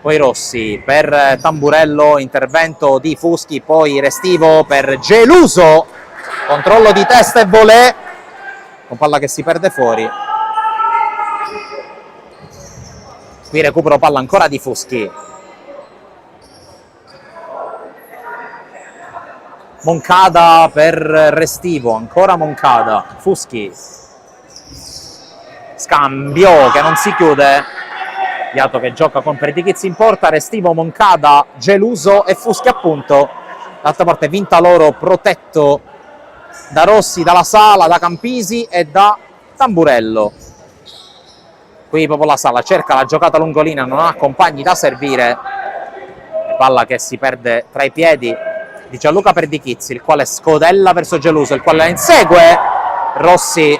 S1: poi Rossi per Tamburello, intervento di Fuschi, poi Restivo per Geluso, controllo di testa e volée, con palla che si perde fuori. Qui recupero palla ancora di Fuschi. Moncada per Restivo, ancora Moncada, Fuschi. Scambio che non si chiude. Iato che gioca con Perdichizzi in porta, Restivo, Moncada, Geluso e Fuschi appunto. D'altra parte vinta loro, protetto da Rossi, dalla Sala, da Campisi e da Tamburello. Qui proprio La Sala cerca la giocata lungolina, non ha compagni da servire. Palla che si perde tra i piedi di Gianluca Perdichizzi, il quale scodella verso Geluso, il quale la insegue. Rossi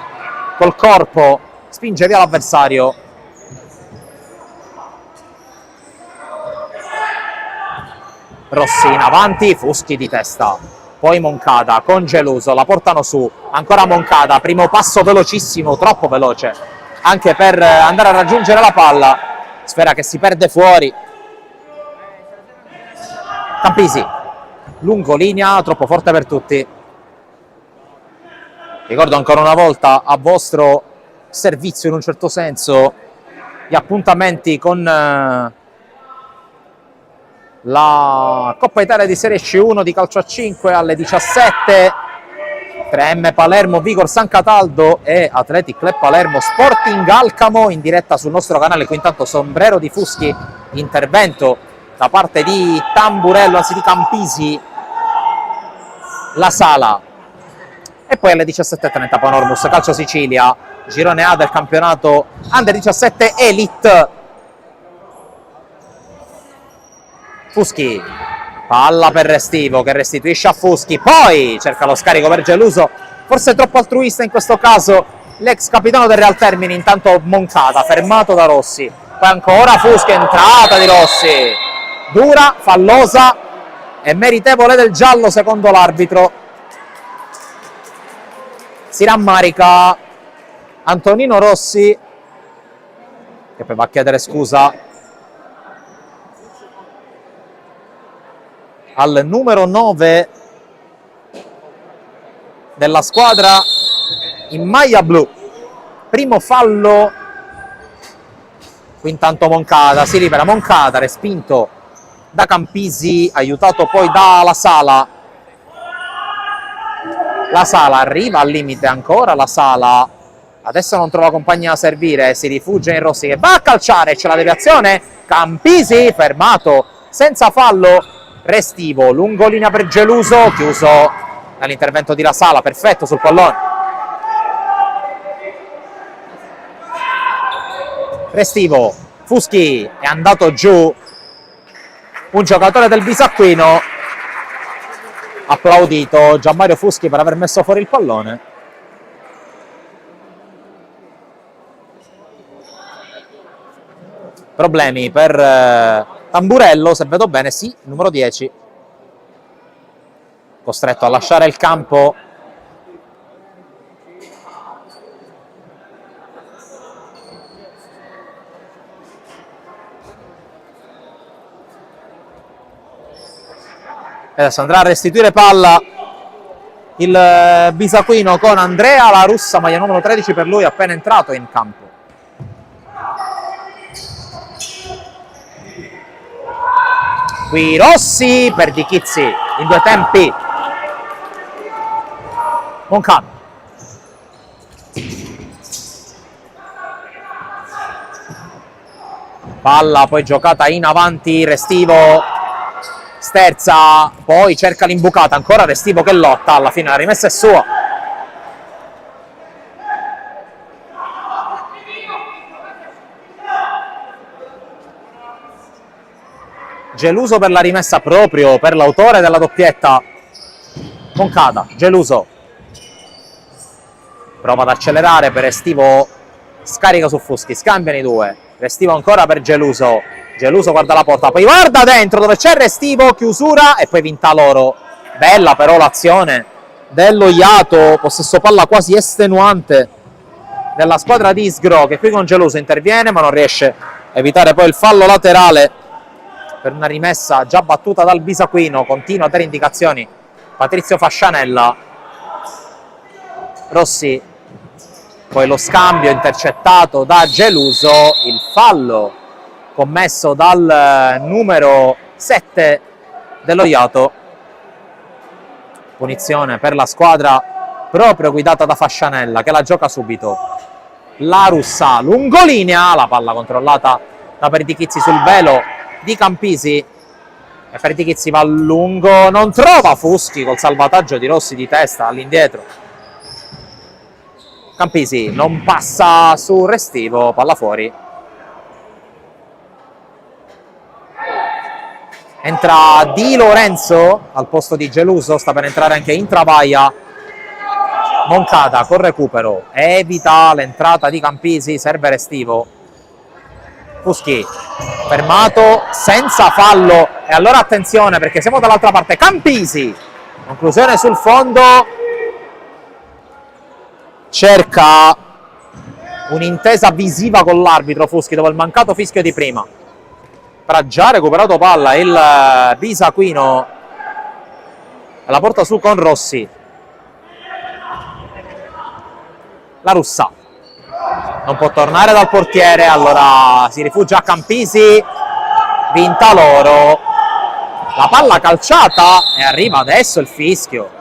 S1: col corpo spinge via l'avversario. Rossi in avanti, Fuschi di testa, poi Moncada con Geluso, la portano su, ancora Moncada, primo passo velocissimo, troppo veloce anche per andare a raggiungere la palla, sfera che si perde fuori. Campisi, lungolinea, troppo forte per tutti. Ricordo ancora una volta a vostro servizio in un certo senso gli appuntamenti con la Coppa Italia di Serie C1 di calcio a 5 alle 17, 3M Palermo, Vigor San Cataldo e Athletic Club Palermo Sporting Alcamo in diretta sul nostro canale. Qui intanto sombrero di Fuschi, intervento da parte di Tamburello, anzi di Campisi, La Sala. E poi alle 17:30 Panormus Calcio Sicilia, girone A del campionato Under 17 Elite. Fuschi, palla per Restivo che restituisce a Fuschi, poi cerca lo scarico per Geluso, forse troppo altruista in questo caso l'ex capitano del Real Termini. Intanto Moncada fermato da Rossi, poi ancora Fuschi, entrata di Rossi dura, fallosa e meritevole del giallo secondo l'arbitro. Si rammarica Antonino Rossi, che poi va a chiedere scusa al numero 9 della squadra in maglia blu. Primo fallo. Qui intanto Moncada, si libera Moncada, respinto da Campisi, aiutato poi da La Sala. La Sala arriva al limite ancora, La Sala adesso non trova compagnia a servire, si rifugia in Rossi che va a calciare, c'è la deviazione, Campisi fermato senza fallo. Restivo, lungolinea per Geluso, chiuso dall'intervento di La Sala, perfetto sul pallone. Restivo, Fuschi è andato giù, un giocatore del Bisacquino, applaudito Gianmario Fuschi per aver messo fuori il pallone. Problemi per Tamburello, se vedo bene, sì, numero 10. Costretto a lasciare il campo. Adesso andrà a restituire palla il Bisacquino con Andrea La Russa, maglia numero 13 per lui, appena entrato in campo. Qui Rossi per Perdichizzi in due tempi. Moncada. Palla poi giocata in avanti, Restivo sterza, poi cerca l'imbucata, ancora Restivo che lotta, alla fine la rimessa è sua. Geluso per la rimessa proprio per l'autore della doppietta. Moncada, Geluso. Prova ad accelerare per Restivo, scarica su Fuschi, scambiano i due. Restivo ancora per Geluso. Geluso guarda la porta, poi guarda dentro dove c'è Restivo, chiusura e poi vinta loro. Bella però l'azione dello Iato, possesso palla quasi estenuante della squadra di Isgro, che qui con Geluso interviene ma non riesce a evitare poi il fallo laterale per una rimessa già battuta dal Bisaquino. Continua a dare indicazioni Patrizio Fascianella. Rossi, poi lo scambio intercettato da Geluso, il fallo commesso dal numero 7 dello Iato. Punizione per la squadra proprio guidata da Fascianella, che la gioca subito. La Russa, lungolinea, la palla controllata da Perdichizzi sul velo di Campisi. E Perdichizzi va a lungo, non trova Fuschi col salvataggio di Rossi di testa all'indietro. Campisi non passa su Restivo, palla fuori. Entra Di Lorenzo al posto di Geluso, sta per entrare anche Intravaglia. Moncada con recupero, evita l'entrata di Campisi, serve Restivo. Fuschi fermato senza fallo, e allora attenzione perché siamo dall'altra parte. Campisi, conclusione sul fondo, cerca un'intesa visiva con l'arbitro Fuschi dopo il mancato fischio di prima. Ha già recuperato palla il Bisaquino e la porta su con Rossi. La Russa non può tornare dal portiere, allora si rifugia a Campisi, vinta loro. La palla calciata e arriva adesso il fischio.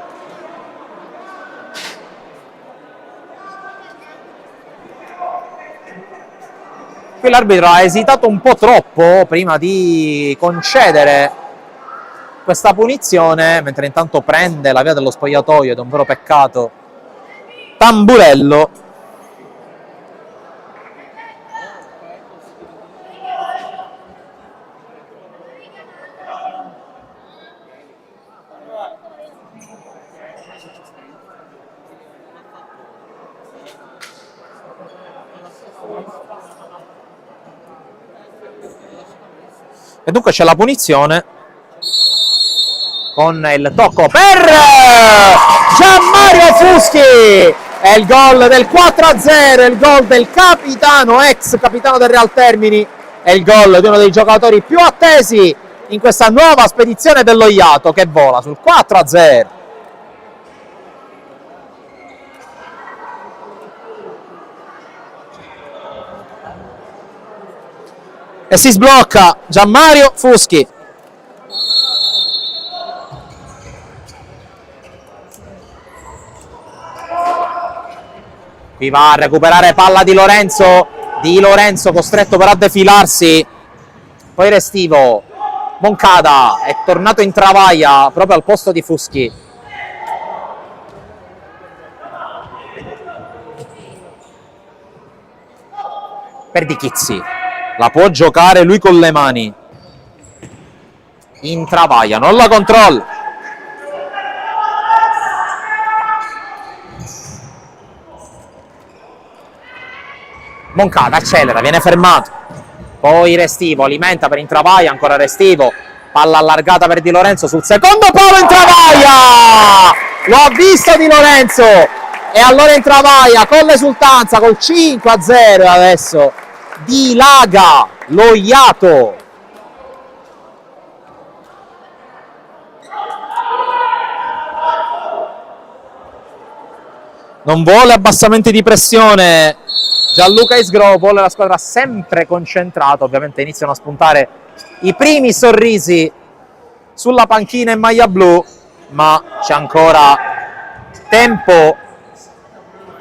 S1: Qui l'arbitro ha esitato un po' troppo prima di concedere questa punizione, mentre intanto prende la via dello spogliatoio, ed è un vero peccato, Tamburello. E dunque c'è la punizione con il tocco per Gianmario Fuschi. È il gol del 4-0, il gol del capitano, ex capitano del Real Termini. È il gol di uno dei giocatori più attesi in questa nuova spedizione dello Iato, che vola sul 4-0. E si sblocca Gianmario Fuschi. Qui va a recuperare palla Di Lorenzo costretto però a defilarsi. Poi Restivo. Moncada è tornato in Travaglia proprio al posto di Fuschi. Perdichizzi. La può giocare lui con le mani. In Travaglia, non la controlla. Moncada accelera, viene fermato. Poi Restivo alimenta per Intravaglia, ancora Restivo. Palla allargata per Di Lorenzo sul secondo palo. Intravaglia! Lo ha visto Di Lorenzo. E allora Intravaglia con l'esultanza, col 5-0 adesso. Dilaga lo Iato. Non vuole abbassamenti di pressione Gianluca Isgro, vuole la squadra sempre concentrata. Ovviamente iniziano a spuntare i primi sorrisi sulla panchina in maglia blu, ma c'è ancora tempo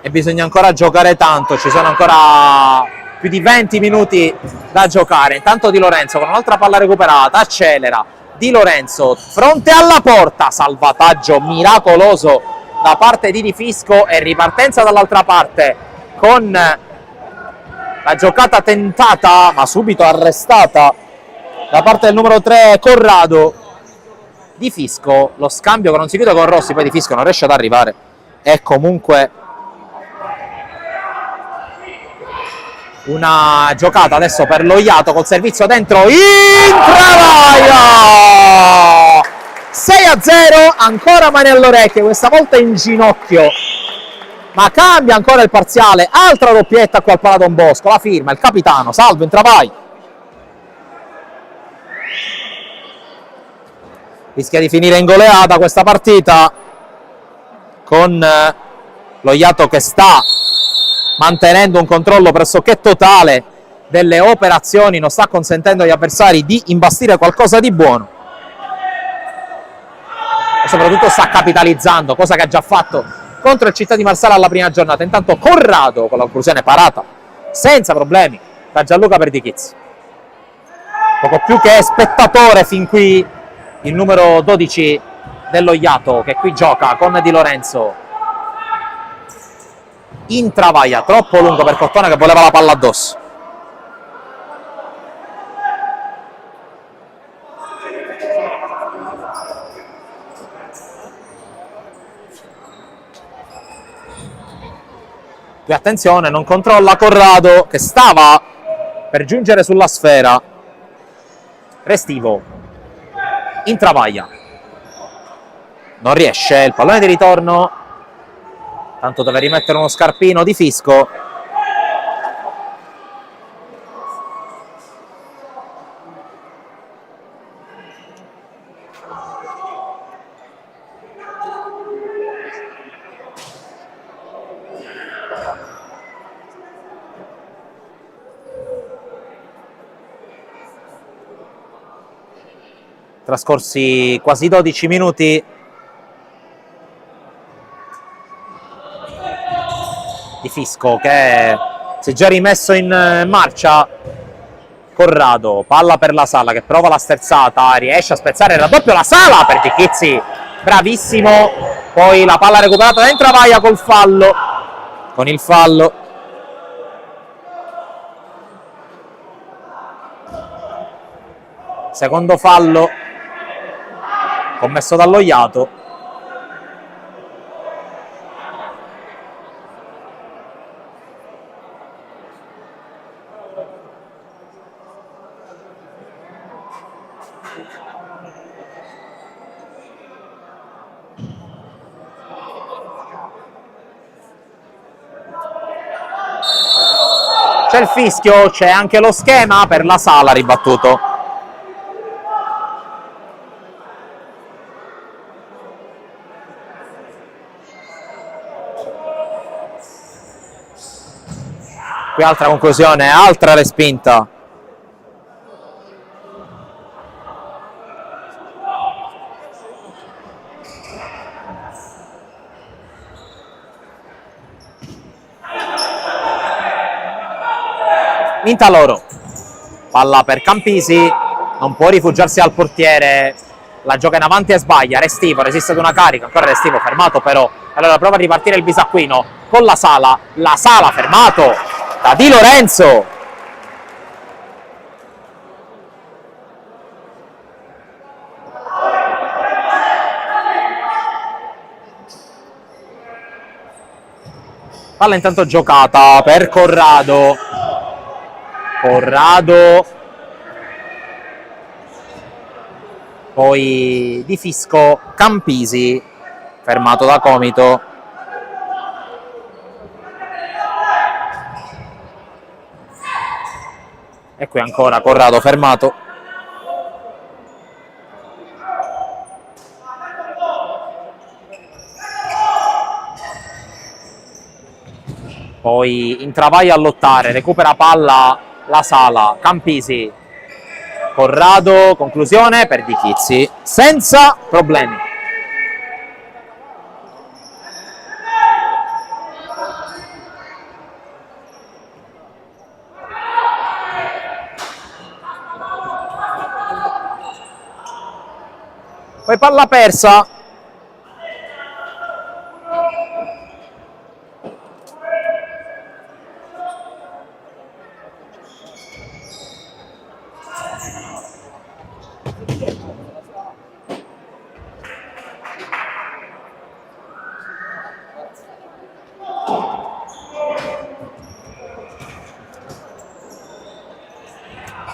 S1: e bisogna ancora giocare tanto. Ci sono ancora più di 20 minuti da giocare. Intanto Di Lorenzo con un'altra palla recuperata accelera. Di Lorenzo fronte alla porta, salvataggio miracoloso da parte di Di Fisco e ripartenza dall'altra parte con la giocata tentata ma subito arrestata da parte del numero 3 Corrado. Di Fisco, lo scambio che non si chiude con Rossi, poi Di Fisco non riesce ad arrivare, è comunque una giocata adesso per lo Iato col servizio dentro in travaglio. 6-0, ancora mani all'orecchie, questa volta in ginocchio, ma cambia ancora il parziale. Altra doppietta qua al Pala Don Bosco, la firma il capitano Salvo in travaglio. Rischia di finire in goleata questa partita, con lo Iato che sta mantenendo un controllo pressoché totale delle operazioni, non sta consentendo agli avversari di imbastire qualcosa di buono e soprattutto sta capitalizzando, cosa che ha già fatto contro il Città di Marsala alla prima giornata. Intanto Corrado con la conclusione parata senza problemi da Gianluca Perdichizzi, poco più che spettatore fin qui il numero 12 dello Iato, che qui gioca con Di Lorenzo in travaglia, troppo lungo per Cottone che voleva la palla addosso. Qui attenzione, non controlla Corrado che stava per giungere sulla sfera. Restivo in travaglia, non riesce, il pallone di ritorno, tanto deve rimettere uno scarpino Di Fisco. Trascorsi quasi 12 minuti Di Fisco che si è già rimesso in marcia. Corrado, palla per la Sala che prova la sterzata, riesce a spezzare il raddoppio, la Sala per Ticchizzi, bravissimo, poi la palla recuperata dentro Travaglia col fallo, con il fallo. Secondo fallo commesso dallo Iato. C'è il fischio, c'è anche lo schema per la Sala ribattuto. Qui altra conclusione, altra respinta. Vinta loro. Palla per Campisi, non può rifugiarsi al portiere, la gioca in avanti e sbaglia. Restivo, resiste ad una carica, ancora Restivo fermato però. Allora prova a ripartire il Bisacquino con la Sala fermato da Di Lorenzo. Palla intanto giocata per Corrado. Poi Di Fisco, Campisi fermato da Comito. E qui ancora Corrado fermato. Poi in travaglia a lottare, recupera palla la Sala, Campisi, Corrado, conclusione per Di Chizzi, senza problemi. Poi palla persa.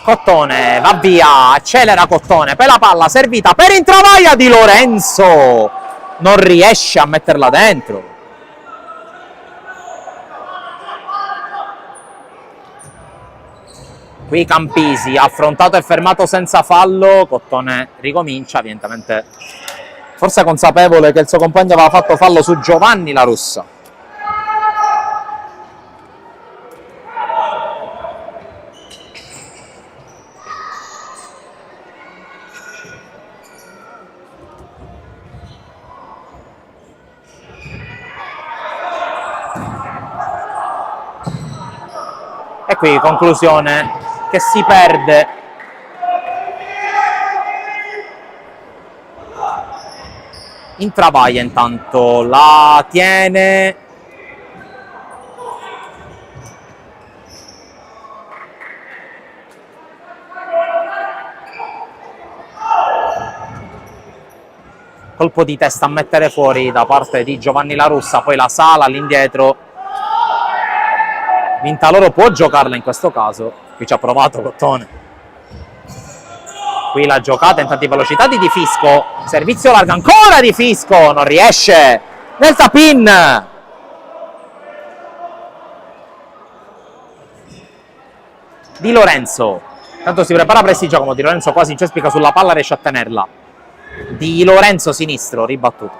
S1: Cottone va via, accelera Cottone, poi la palla servita per Intravaglia Di Lorenzo, non riesce a metterla dentro. Qui Campisi, affrontato e fermato senza fallo, Cottone ricomincia, evidentemente forse consapevole che il suo compagno aveva fatto fallo su Giovanni La Russa. E qui conclusione che si perde Intravaglia, intanto la tiene colpo di testa a mettere fuori da parte di Giovanni La Russa, poi la Sala all'indietro. Vintaloro può giocarla in questo caso, qui ci ha provato Cottone. Qui la giocata in tanti velocità di Di Fisco, servizio largo ancora Di Fisco, non riesce nel tap-in. Di Lorenzo, tanto si prepara Prestigiacomo, Di Lorenzo quasi incespica sulla palla, riesce a tenerla. Di Lorenzo sinistro, ribattuto.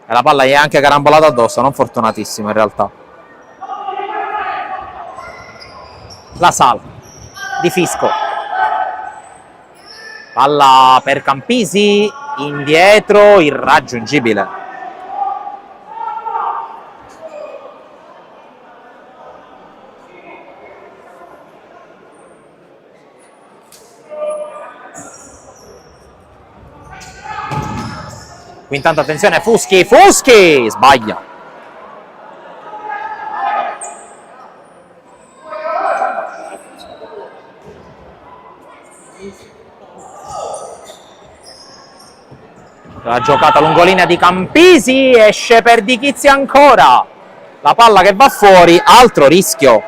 S1: E la palla gli è anche carambolata addosso, non fortunatissimo in realtà. La Sala, Di Fisco, palla per Campisi, indietro, irraggiungibile. Qui intanto attenzione, Fuschi, sbaglia. La giocata lungolinea di Campisi, esce per Di Chizzi ancora, la palla che va fuori, altro rischio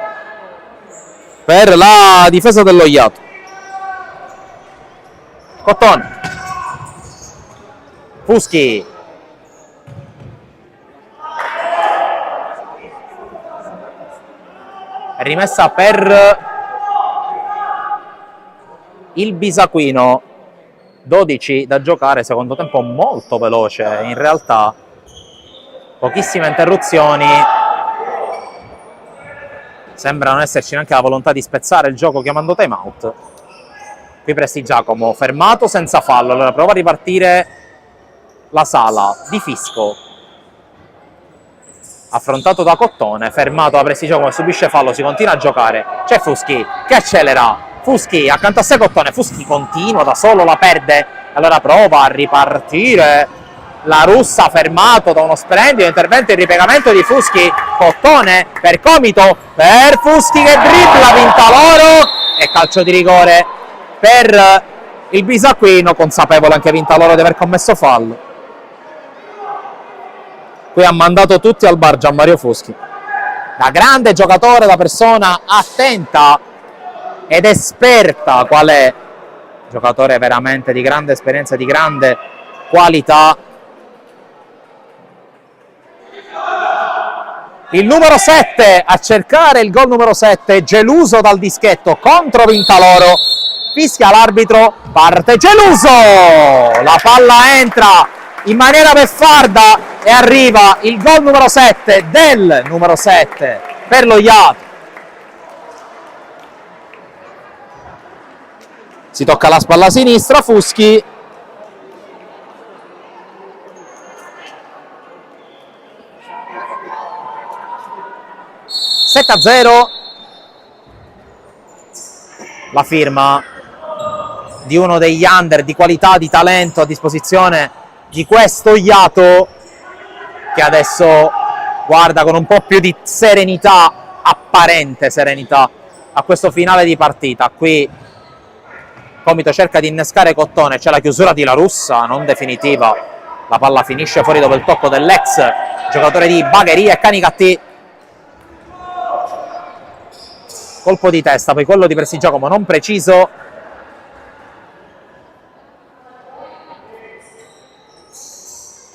S1: per la difesa dello Iato. Cottone, Fuschi, rimessa per il Bisaquino. 12 da giocare, secondo tempo molto veloce, in realtà pochissime interruzioni, sembra non esserci neanche la volontà di spezzare il gioco chiamando time out. Qui Prestigiacomo fermato senza fallo, allora prova a ripartire la Sala. Di Fisco affrontato da Cottone, fermato da Prestigiacomo che subisce fallo, si continua a giocare, c'è Fuschi che accelera, Fuschi accanto a sé Cottone, Fuschi continua da solo, la perde, allora prova a ripartire La Russa, fermato da uno splendido intervento in ripiegamento di Fuschi. Cottone per Comito, per Fuschi che dribbla Vintaloro e calcio di rigore per il Bisaquino, consapevole anche Vintaloro di aver commesso fallo. Qui ha mandato tutti al bar Gianmario Fuschi, da grande giocatore, da persona attenta ed esperta qual è, giocatore veramente di grande esperienza, di grande qualità. Il numero 7 a cercare il gol numero 7, Geluso dal dischetto contro Vintaloro, fischia l'arbitro, parte Geluso, la palla entra in maniera beffarda e arriva il gol numero 7 del numero 7 per lo Iato. Si tocca la spalla sinistra, Fuschi. (7-0). La firma di uno degli under di qualità, di talento a disposizione di questo Iato, che adesso guarda con un po' più di serenità, apparente serenità, a questo finale di partita. Qui Comito cerca di innescare Cottone, c'è la chiusura di La Russa, non definitiva, la palla finisce fuori dopo il tocco dell'ex giocatore di Bagheria e Canicattì. colpo di testa, poi quello di Prestigiacomo non preciso.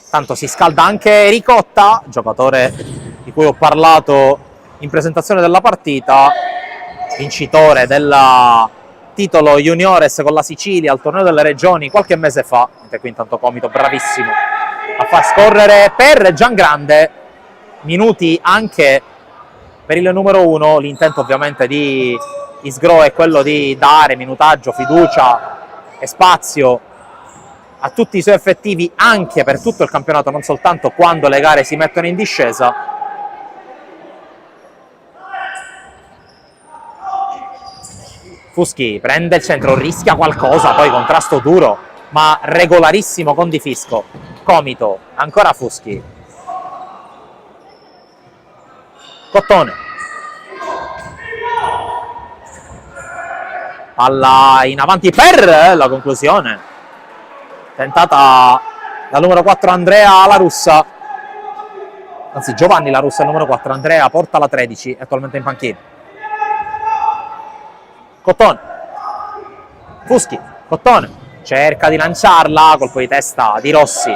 S1: Tanto si scalda anche Ricotta, giocatore di cui ho parlato in presentazione della partita, vincitore del titolo juniores con la Sicilia al torneo delle regioni qualche mese fa. Mentre qui intanto Comito bravissimo a far scorrere per Giangrande, minuti anche per il numero 1. L'intento ovviamente di Isgro è quello di dare minutaggio, fiducia e spazio a tutti i suoi effettivi anche per tutto il campionato, non soltanto quando le gare si mettono in discesa. Fuschi prende il centro, rischia qualcosa, poi contrasto duro ma regolarissimo con Di Fisco. Comito, ancora Fuschi, Cottone, palla in avanti per la conclusione tentata dal numero 4 Andrea La Russa, anzi Giovanni La Russa, il numero 4, Andrea porta la 13, attualmente in panchina. Cottone, Fuschi, Cottone cerca di lanciarla, colpo di testa di Rossi,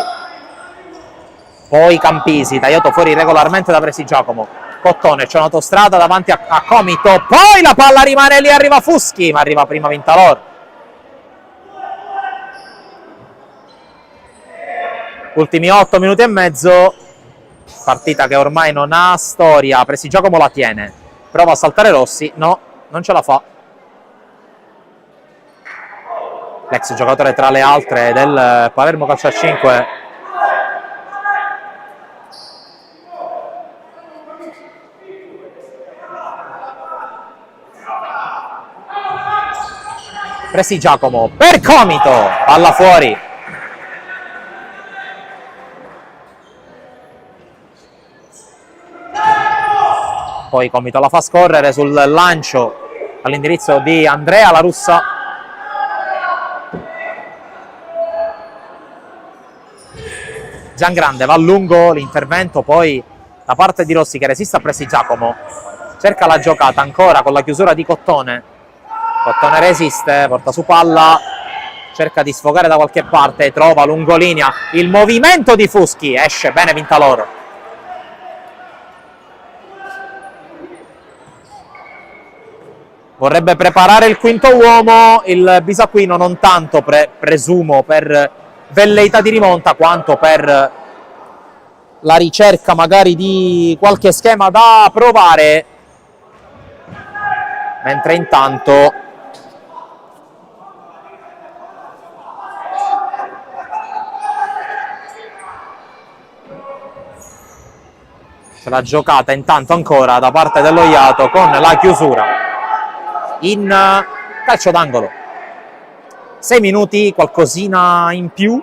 S1: poi Campisi, tagliato fuori regolarmente da Prestigiacomo. Cottone, c'è un'autostrada davanti a Comito, poi la palla rimane lì, arriva Fuschi, ma arriva prima Vintalor. Ultimi 8 minuti e mezzo, partita che ormai non ha storia. Prestigiacomo la tiene, prova a saltare Rossi, no, non ce la fa. L'ex giocatore tra le altre del Palermo Calcio a 5 Prestigiacomo per Comito, palla fuori. Poi Comito la fa scorrere sul lancio all'indirizzo di Andrea La Russa. Giangrande va a lungo l'intervento poi da parte di Rossi che resiste a Prestigiacomo, cerca la giocata ancora con la chiusura di Cottone. Cottone resiste, porta su palla, cerca di sfogare da qualche parte, trova lungolinea, il movimento di Fuschi, esce bene Vintalor. Vorrebbe preparare il quinto uomo il Bisacquino, non tanto presumo per velleità di rimonta quanto per la ricerca magari di qualche schema da provare, mentre intanto c'è la giocata intanto ancora da parte dello Iato con la chiusura in calcio d'angolo. 6 minuti, qualcosina in più.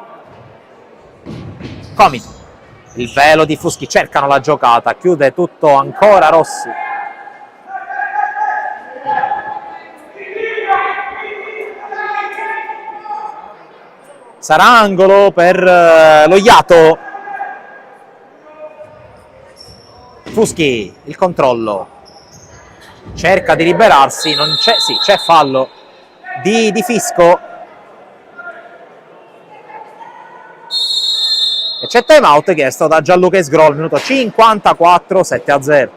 S1: Comito, il velo di Fuschi, cercano la giocata, chiude tutto ancora Rossi. Sarà angolo per lo Iato. Fuschi, il controllo, cerca di liberarsi, non c'è, sì, c'è fallo di Fisco e c'è time out chiesto da Gianluca Isgro, minuto 54, 7-0.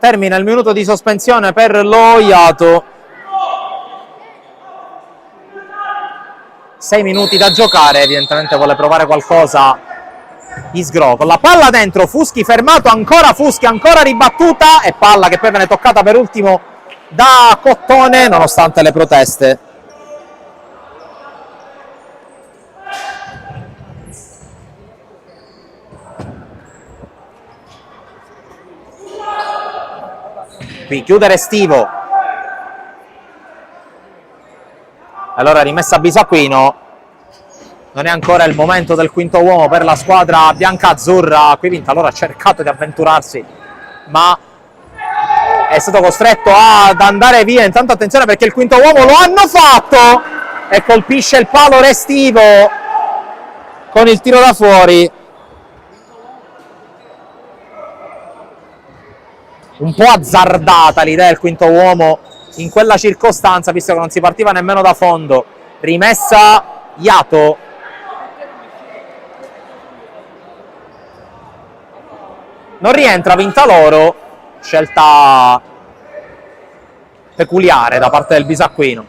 S1: Termina il minuto di sospensione per lo Iato. 6 minuti da giocare, evidentemente vuole provare qualcosa Isgro. Con la palla dentro, Fuschi fermato, ancora Fuschi, ancora ribattuta e palla che poi viene toccata per ultimo da Cottone nonostante le proteste. Qui chiude Restivo. Allora rimessa Bisacquino. Non è ancora il momento del quinto uomo per la squadra bianca-azzurra. Qui Vintalora ha cercato di avventurarsi, ma è stato costretto ad andare via. Intanto attenzione perché il quinto uomo lo hanno fatto e colpisce il palo Restivo con il tiro da fuori. Un po' azzardata l'idea del quinto uomo in quella circostanza, visto che non si partiva nemmeno da fondo. Rimessa Iato. Non rientra Vintaloro, scelta peculiare da parte del Bisacquino.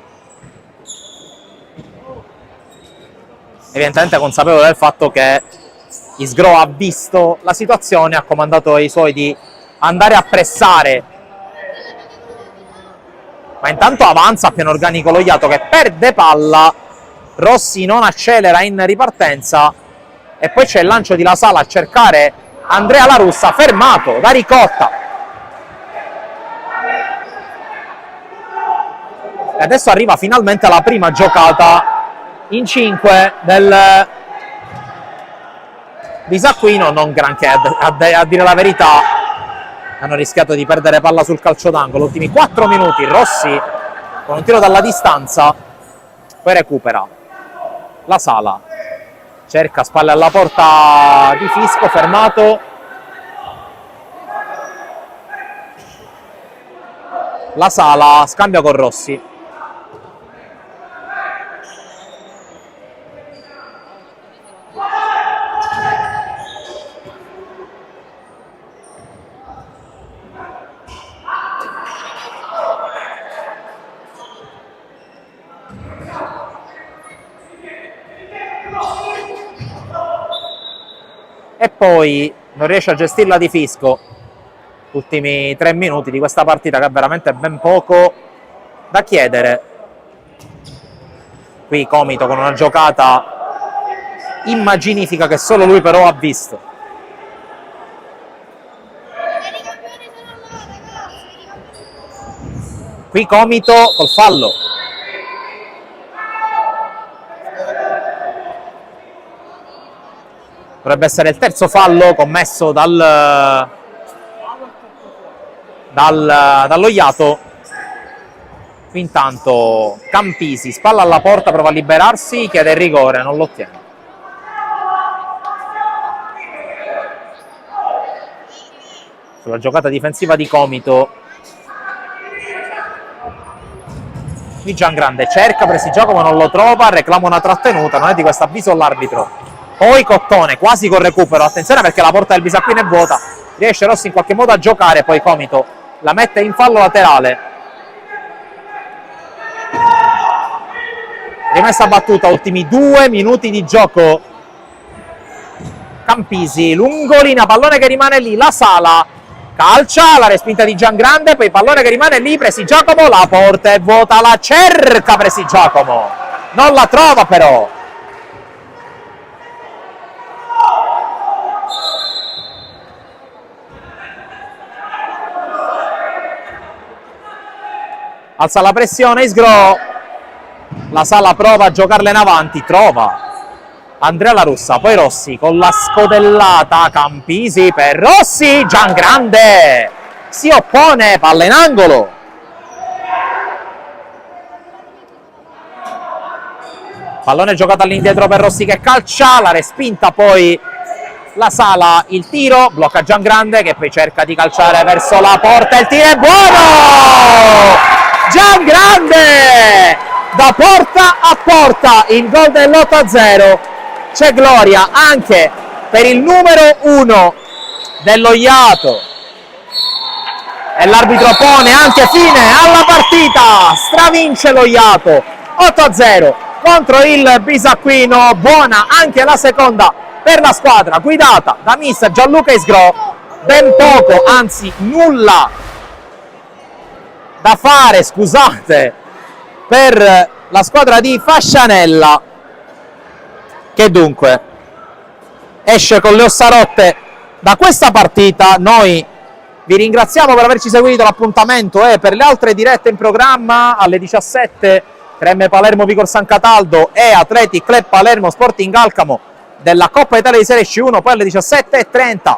S1: Evidentemente consapevole del fatto che Isgro ha visto la situazione, ha comandato ai suoi di andare a pressare, ma intanto avanza a pieno organico lo Iato che perde palla. Rossi non accelera in ripartenza e poi c'è il lancio di La Sala a cercare Andrea La Russa, fermato da Ricotta. E adesso arriva finalmente la prima giocata in 5 del Bisacquino, non granché a dire la verità. Hanno rischiato di perdere palla sul calcio d'angolo. Ultimi 4 minuti, Rossi con un tiro dalla distanza, poi recupera La Sala, cerca spalle alla porta di Fisco, fermato. La Sala scambia con Rossi. E poi non riesce a gestirla di Fisco. Ultimi 3 minuti di questa partita che ha veramente ben poco da chiedere. Qui Comito con una giocata immaginifica che solo lui però ha visto. Qui Comito col fallo. Dovrebbe essere il terzo fallo commesso dallo Iato. Qui intanto Campisi, spalla alla porta, prova a liberarsi, chiede il rigore, non lo ottiene. Sulla giocata difensiva di Comito. Qui Giangrande cerca Prestigiacomo, ma non lo trova, reclama una trattenuta, non è di questo avviso l'arbitro. Poi Cottone, quasi col recupero, attenzione perché la porta del Bisacquino è vuota, riesce Rossi in qualche modo a giocare, poi Comito la mette in fallo laterale. Rimessa battuta, ultimi 2 minuti di gioco. Campisi, lungolina, pallone che rimane lì, La Sala calcia, la respinta di Giangrande, poi pallone che rimane lì, Prestigiacomo, la porta è vuota, la cerca Prestigiacomo, non la trova però. Alza la pressione Isgro, La Sala prova a giocarla in avanti, trova Andrea La Russa, poi Rossi con la scodellata, Campisi per Rossi, Giangrande si oppone, palla in angolo. Pallone giocato all'indietro per Rossi che calcia, la respinta poi La Sala, il tiro, blocca Giangrande che poi cerca di calciare verso la porta, il tiro è buono! Giangrande da porta a porta, il gol dell'8-0. C'è gloria anche per il numero 1 dello Iato e l'arbitro pone anche fine alla partita, stravince lo Iato 8-0 contro il Bisacquino. Buona anche la seconda per la squadra guidata da mister Gianluca Isgro. Ben poco, anzi nulla da fare, scusate, per la squadra di Fascianella, che dunque esce con le ossa rotte da questa partita. Noi vi ringraziamo per averci seguito, l'appuntamento è per le altre dirette in programma alle 17, Cremme Palermo Vigor San Cataldo e Athletic Club Palermo Sporting Alcamo della Coppa Italia di Serie C1, poi alle 17:30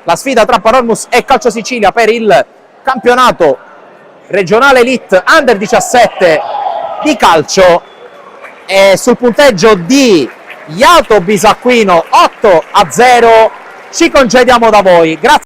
S1: la sfida tra Panormus e Calcio Sicilia per il campionato regionale Elite Under 17 di calcio, e sul punteggio di Iato Bisacquino 8-0 ci congediamo da voi. Grazie.